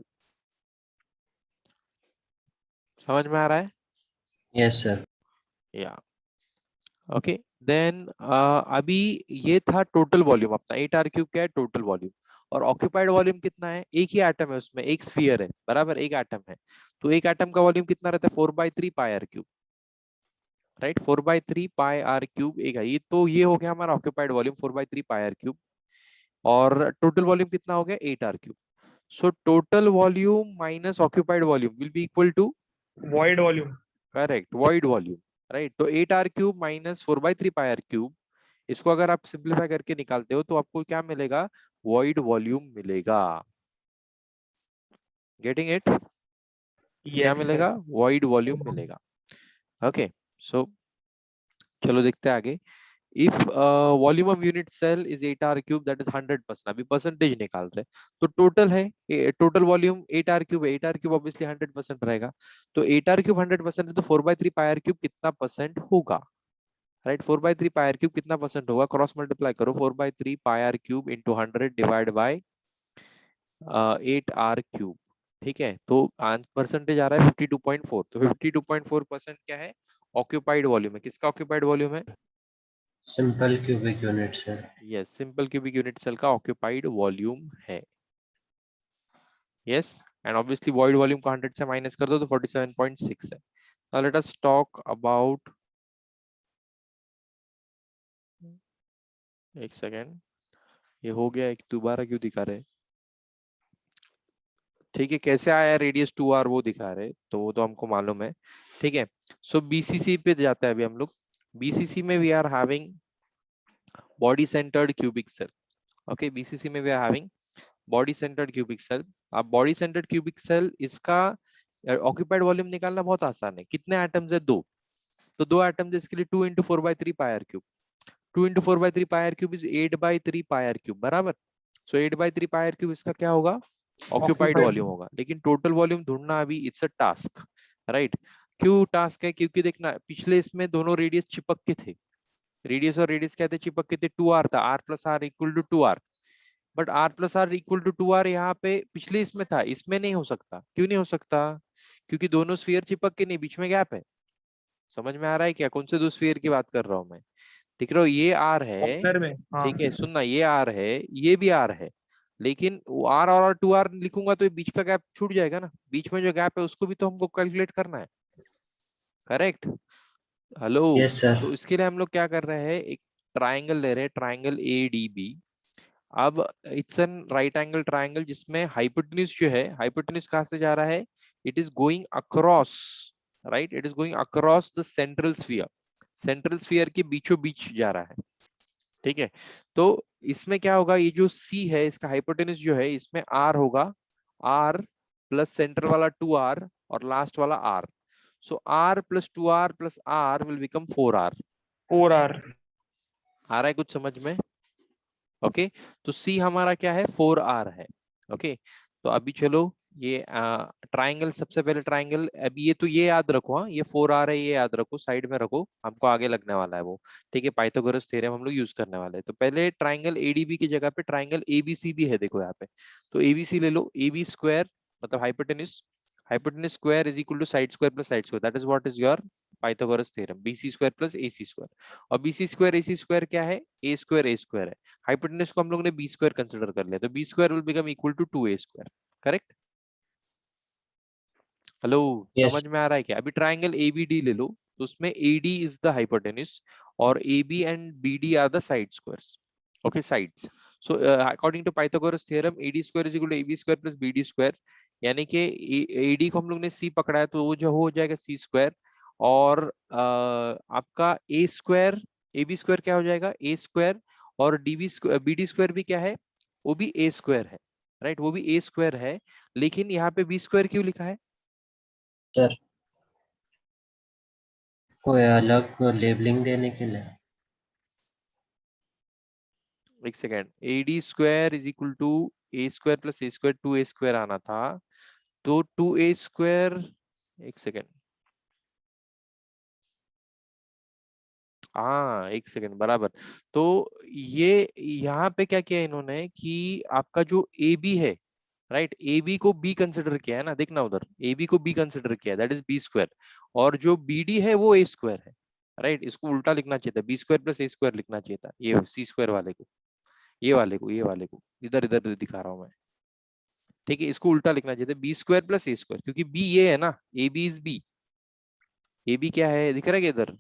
समझ में आ रहा है? Yes sir. या ओके, देन अभी ये था टोटल वॉल्यूम अपना, 8r क्यूब क्या है? Total volume. और ऑक्यूपाइड वॉल्यूम कितना है? एक ही एटम है उसमें, एक स्फीयर है, बराबर, एक एटम है, तो एक एटम का वॉल्यूम कितना रहता है? 4/3 pi r cube, right. 4/3 pi r cube एक है ये, तो ये हो गया हमारा occupied volume 4/3 pi r cube. और टोटल वॉल्यूम कितना हो गया? 8r cube. So total volume minus occupied volume will be equal to, void volume. Correct, void volume, right. तो 8r cube minus 4/3 pi r cube, इसको अगर आप simplify करके निकालते हो तो आपको क्या मिलेगा? वॉइड वॉल्यूम मिलेगा। Getting it? क्या यस मिलेगा? सर। वॉइड वॉल्यूम मिलेगा। ओके, सो चलो देखते हैं आगे। If volume of unit cell is 8r cube, that is 100%। अभी परसेंटेज निकाल रहे, तो टोटल है, टोटल वॉल्यूम 8r क्यूब है, 8r क्यूब ऑब्वियसली 100% रहेगा, तो 8r क्यूब 100% है, तो 4/3 पाई आर क्यूब कितना परसेंट होगा? राइट, 4/3 पाई आर क्यूब कितना परसेंट होगा? क्रॉस मल्टीप्लाई करो, 4/3 pi r cube into 100 divide by 8r cube, ठीक है। तो परसेंटेज आ रहा है 52.4, तो 52.4% क्या है? ऑक्यूपाइड वॉल्यूम है। किसका ऑक्यूपाइड वॉल्यूम है? Simple cubic unit sir. Yes, simple cubic unit cell का ऑक्यूपाइड वॉल्यूम है। Yes, and obviously void volume को 100 से माइनस कर दो तो 47.6 है। Now let us talk about, एक सेकेंड, ये हो गया, एक दोबारा क्यों दिखा रहे? ठीक है, कैसे आया रेडियस 2r वो दिखा रहे, तो वो तो हमको मालूम है, ठीक है। सो बीसीसी पे जाते हैं अभी हम लोग। बीसीसी में we are having body centred cubic cell. Okay, BCC में we are having body centred cubic cell. अब बॉडी सेंटर्ड क्यूबिक सेल, इसका ऑक्यूपाइड वॉल्यूम निकालना बहुत आसान है। कितने एटम्स है? 2, तो 2 एटम्स, इसके लिए 2 into 4/3 pi r cube, 2 into 4/3 pi r cube is 8/3 pi r cube, बराबर। सो 8/3 पाई आर क्यूब इसका क्या होगा? ऑक्यूपाइड वॉल्यूम होगा। लेकिन टोटल वॉल्यूम ढूंढना अभी इट्स अ टास्क, राइट। क्यों टास्क है? क्योंकि देखना, पिछले इसमें दोनों रेडियस चिपक के थे, रेडियस और रेडियस क्या थे? चिपक के थे। 2r था, r plus r equal to 2r, but r plus r equal to 2r यहाँ पे पिछले इसमें था, इसमें नहीं हो सकता। क्यों नहीं हो सकता? क्योंकि दोनों स्फीयर चिपक के नहीं, बीच में गैप है। समझ में आ रहा है क्या? कौन से दो स्फीयर की बात कर रहा हूं मैं? दिख रहा हो? ये आर है, कॉर्नर में, हाँ। ठीक है, सुनना, ये आर है, ये भी आर है, लेकिन आर और 2r लिखूंगा तो ये बीच का गैप छूट जाएगा ना। बीच में जो गैप है उसको भी तो हमको कैलकुलेट करना है, करेक्ट? हेलो। Yes sir. तो इसके लिए हम लोग क्या कर रहे हैं, एक ट्राइंगल ले रहे हैं, ट्राइंगल ADB। अब it's an right angle triangle जिसमें हाइपोटेन्यूज जो है, हाइपोटेन्यूज कहां से जा रहा है? It is going across, right, it is going across the central sphere, central sphere के बीचों बीच जा रहा है, ठीक है। तो इसमें क्या होगा, ये जो C है इसका हाइपोटेन्यूज जो है, इसमें R होगा, R प्लस सेंटर वाला 2R और लास्ट वाला R। So R plus 2R plus R will become 4R। 4r। आ रहा है कुछ समझ में? ओके, तो C हमारा क्या है, 4R है। ओके, तो अभी चलो ये ट्राइंगल, सबसे पहले ट्राइंगल, अभी ये तो ये याद रखो, हाँ, ये 4R है, ये याद रखो, साइड में रखो, हमको आगे लगने वाला है वो, ठीक है। पाइथागोरस थ्योरम हम लोग यूज करने वाले हैं। तो पहले ट्राइंगल ADB की जगह पे ट्राइंगल ABC भी है, देखो यहाँ पे। तो ABC ले लो, AB स्क्वायर मतलब hypotenuse, hypotenuse square is equal to side square plus side square, that is what is your Pythagoras theorem. BC square plus AC square, और BC स्क्वायर AC स्क्वायर क्या है, A स्क्वायर है। Hypotenuse को हम लोग ने B square consider कर लिया, तो b square will become equal to 2a square, correct? Hello, yes. समझ में आ रहा है क्या? अभी ट्राइंगल ABD ले लो, तो उसमें AD इज द हाइपोटेन्यूज और AB and BD are the side squares, okay, sides. So according to Pythagoras theorem AD square is equal to AB square plus BD square, यानी कि AD को हम लोग ने C पकड़ा है तो वो जो हो जाएगा C स्क्वायर, और आपका A स्क्वायर, AB स्क्वायर क्या हो जाएगा, A स्क्वायर, और BD स्क्वायर भी क्या है, वो भी A स्क्वायर है, राइट, वो भी A स्क्वायर है। लेकिन यहाँ पे B स्क्वायर क्यों लिखा है? सर कोई अलग लेबलिंग देने के लिए। एक second, AD square is equal to A square plus A square, 2A square आना था, तो 2A स्क्वायर, एक सेकेंड, हाँ एक सेकेंड, बराबर। तो ये यहाँ पे क्या किया इन्होंने कि आपका जो AB है, राइट, AB को B कंसिडर किया है ना, देखना उधर, AB को B कंसिडर किया, दैट इज B स्क्वायर, और जो BD है वो A स्क्वायर है, राइट। इसको उल्टा लिखना चाहिए था, B square plus A square लिखना चाहिए था, ये C स्क्वायर वाले को, ये वाले को, ये वाले को, इधर इधर दिखा रहा हूँ मैं, ठीक है। इसको उल्टा लिखना चाहिए था, B square plus A square, क्योंकि B ये है ना, AB इज B, AB क्या है, दिख रहा है क्या इधर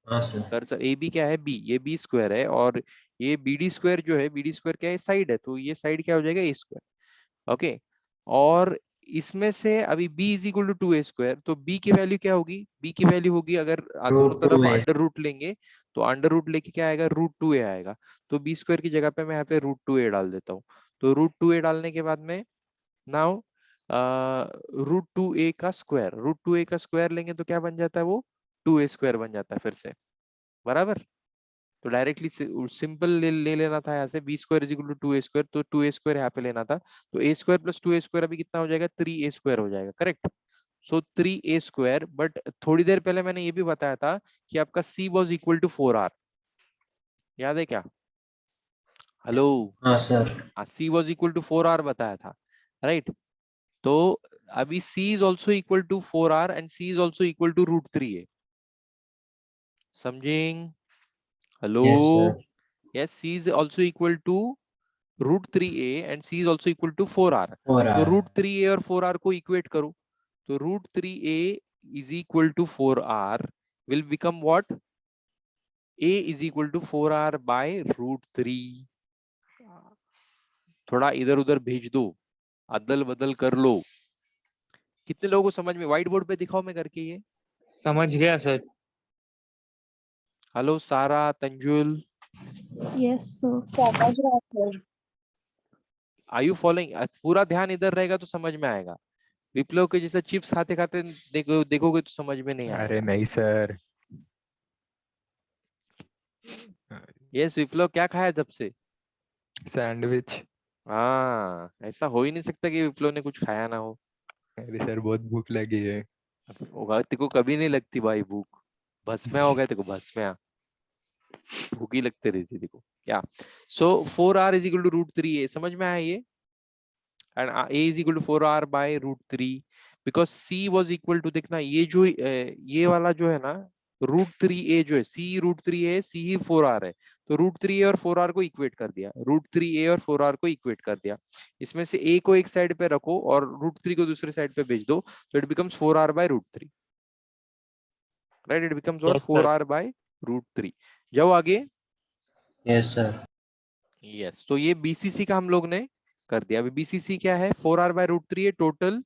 हाँ सर। कर्सर? AB क्या है, B, ये B स्क्वायर है, और ये BD स्क्वायर जो है, BD स्क्वायर क्या है, साइड है, तो ये साइड क्या हो जाएगा, A स्क्वायर, ओके। और इसमें से अभी B is equal to 2A square, तो B की वैल्यू क्या होगी, B की वैल्यू होगी, अगर दोनों रूट तरफ 2a। अंडर रूट लेंगे तो अंडर रूट लेके क्या आएगा, √2a आएगा। तो B स्क्वायर की जगह पे मैं यहाँ पे √2a डाल देता हूँ। तो √2a डालने के बाद में नाउ √2a का स्क्वायर, √2a का स्क्वायर लेंगे तो क्या बन जाता है, वो 2a स्क्वायर बन जाता है फिर से, बराबर। तो डायरेक्टली सिंपल ले लेना था यहाँ से, b square is equal to 2a square, तो 2a स्क्वायर यहाँ पे लेना था, तो a square plus 2a square अभी कितना हो जाएगा, 3a स्क्वायर हो जाएगा, correct? So 3a square, but थोड़ी देर पहले मैंने ये भी बताया था कि आपका C was equal to 4R, याद है क्या? हेलो, हाँ sir. C was equal to 4R बताया था, राइट? तो अभी C is also equal to 4R and C is also equal to √3a, समझिंग? Hello, yes sir. yes, C is also equal to √3a and C is also equal to 4R। 4r। तो √3a और 4R को equate करो, तो √3a is equal to 4R will become what? A is equal to 4R by √3। थोड़ा इधर उधर भेज दो, अदल बदल कर लो। कितने लोगों को समझ में, व्हाइट बोर्ड पे दिखाओ मैं करके ये। समझ गया सर। हेलो सारा, तंजुल, Yes, sir. समझ रहा है। Are you following? पूरा ध्यान इधर रहेगा तो समझ में आएगा। विप्लव के जैसे चिप्स खाते खाते देखोगे तो समझ में नहीं अरे आएगा। नहीं सर। यस विप्लव, क्या खाया जब से? सैंडविच। हाँ, ऐसा हो ही नहीं सकता कि विप्लव ने कुछ खाया ना हो। अरे सर बहुत भूख लगी है। होगा, तेको कभी नहीं लगती भाई भूख, भस्म्या हो गया तेको, भस्म्या। भूखी लगते रहती देखो क्या। सो 4r is equal to √3a, समझ में आया ये, and a is equal to 4r by √3, because c was equal to, देखना ये जो ये वाला जो है ना √3a जो है, c √3a, c ही 4r है, तो √3a और 4r को इक्वेट कर दिया, √3a और 4r को इक्वेट कर दिया। इसमें से a को एक साइड पे रखो और √3 को दूसरे साइड पे भेज दो, तो it becomes 4r by √3, right, it becomes Yes, sir. 4r by √3। जाओ आगे। Yes sir. यस, तो ये बीसीसी का हम लोग ने कर दिया। अभी बीसीसी क्या है, 4r बाय √3 है, टोटल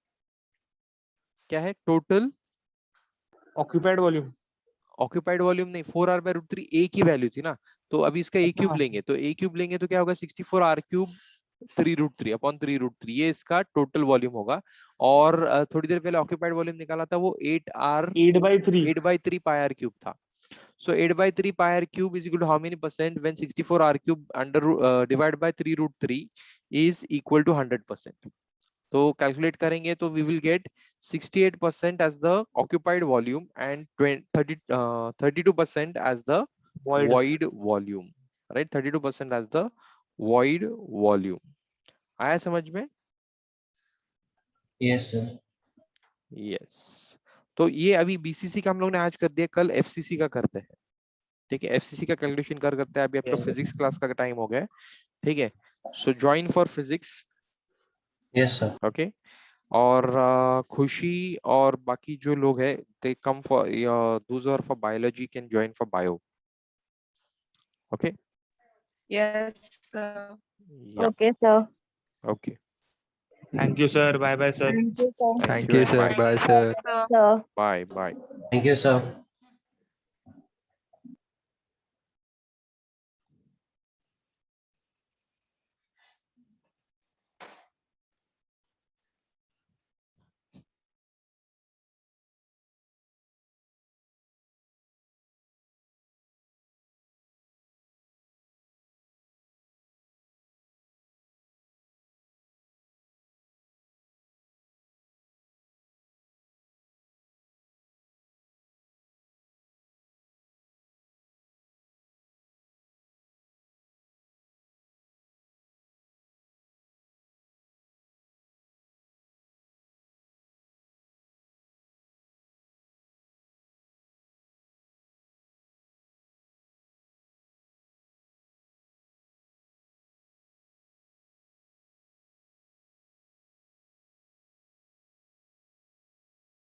क्या है, total occupied volume. Occupied volume नहीं, 4r बाय √3 a की वैल्यू थी ना, तो अभी इसका a क्यूब लेंगे, तो a क्यूब लेंगे तो क्या होगा, 64r क्यूब 3√3 अपॉन 3√3, ये इसका टोटल वॉल्यूम होगा। और थोड़ी देर पहले ऑक्यूपाइड वॉल्यूम निकाला था, वो 8/3 pi r क्यूब था। So 8/3 pi r cube is equal to how many percent when 64 r cube under divided by 3√3 is equal to 100%. तो कैलकुलेट करेंगे तो we will get 68% as the occupied volume and 32% as the void volume, right? 32% as the void volume. आया समझ में? Yes sir. Yes. तो ये अभी BCC का हम लोग ने आज कर दिया, कल एफसीसी का करते हैं, ठीक है। एफसीसी का कैलकुलेशन करते हैं, अभी आपका फिजिक्स क्लास का टाइम हो गया है, ठीक है। So join for physics, yes sir. Okay. और खुशी और बाकी जो लोग हैं, they come for, those are for biology can join for bio, okay. Yes, sir. Okay, sir. Okay, thank you sir, bye bye sir. Thank you, sir. Thank you, sir. bye Bye, sir. Sir. bye bye। Thank you sir.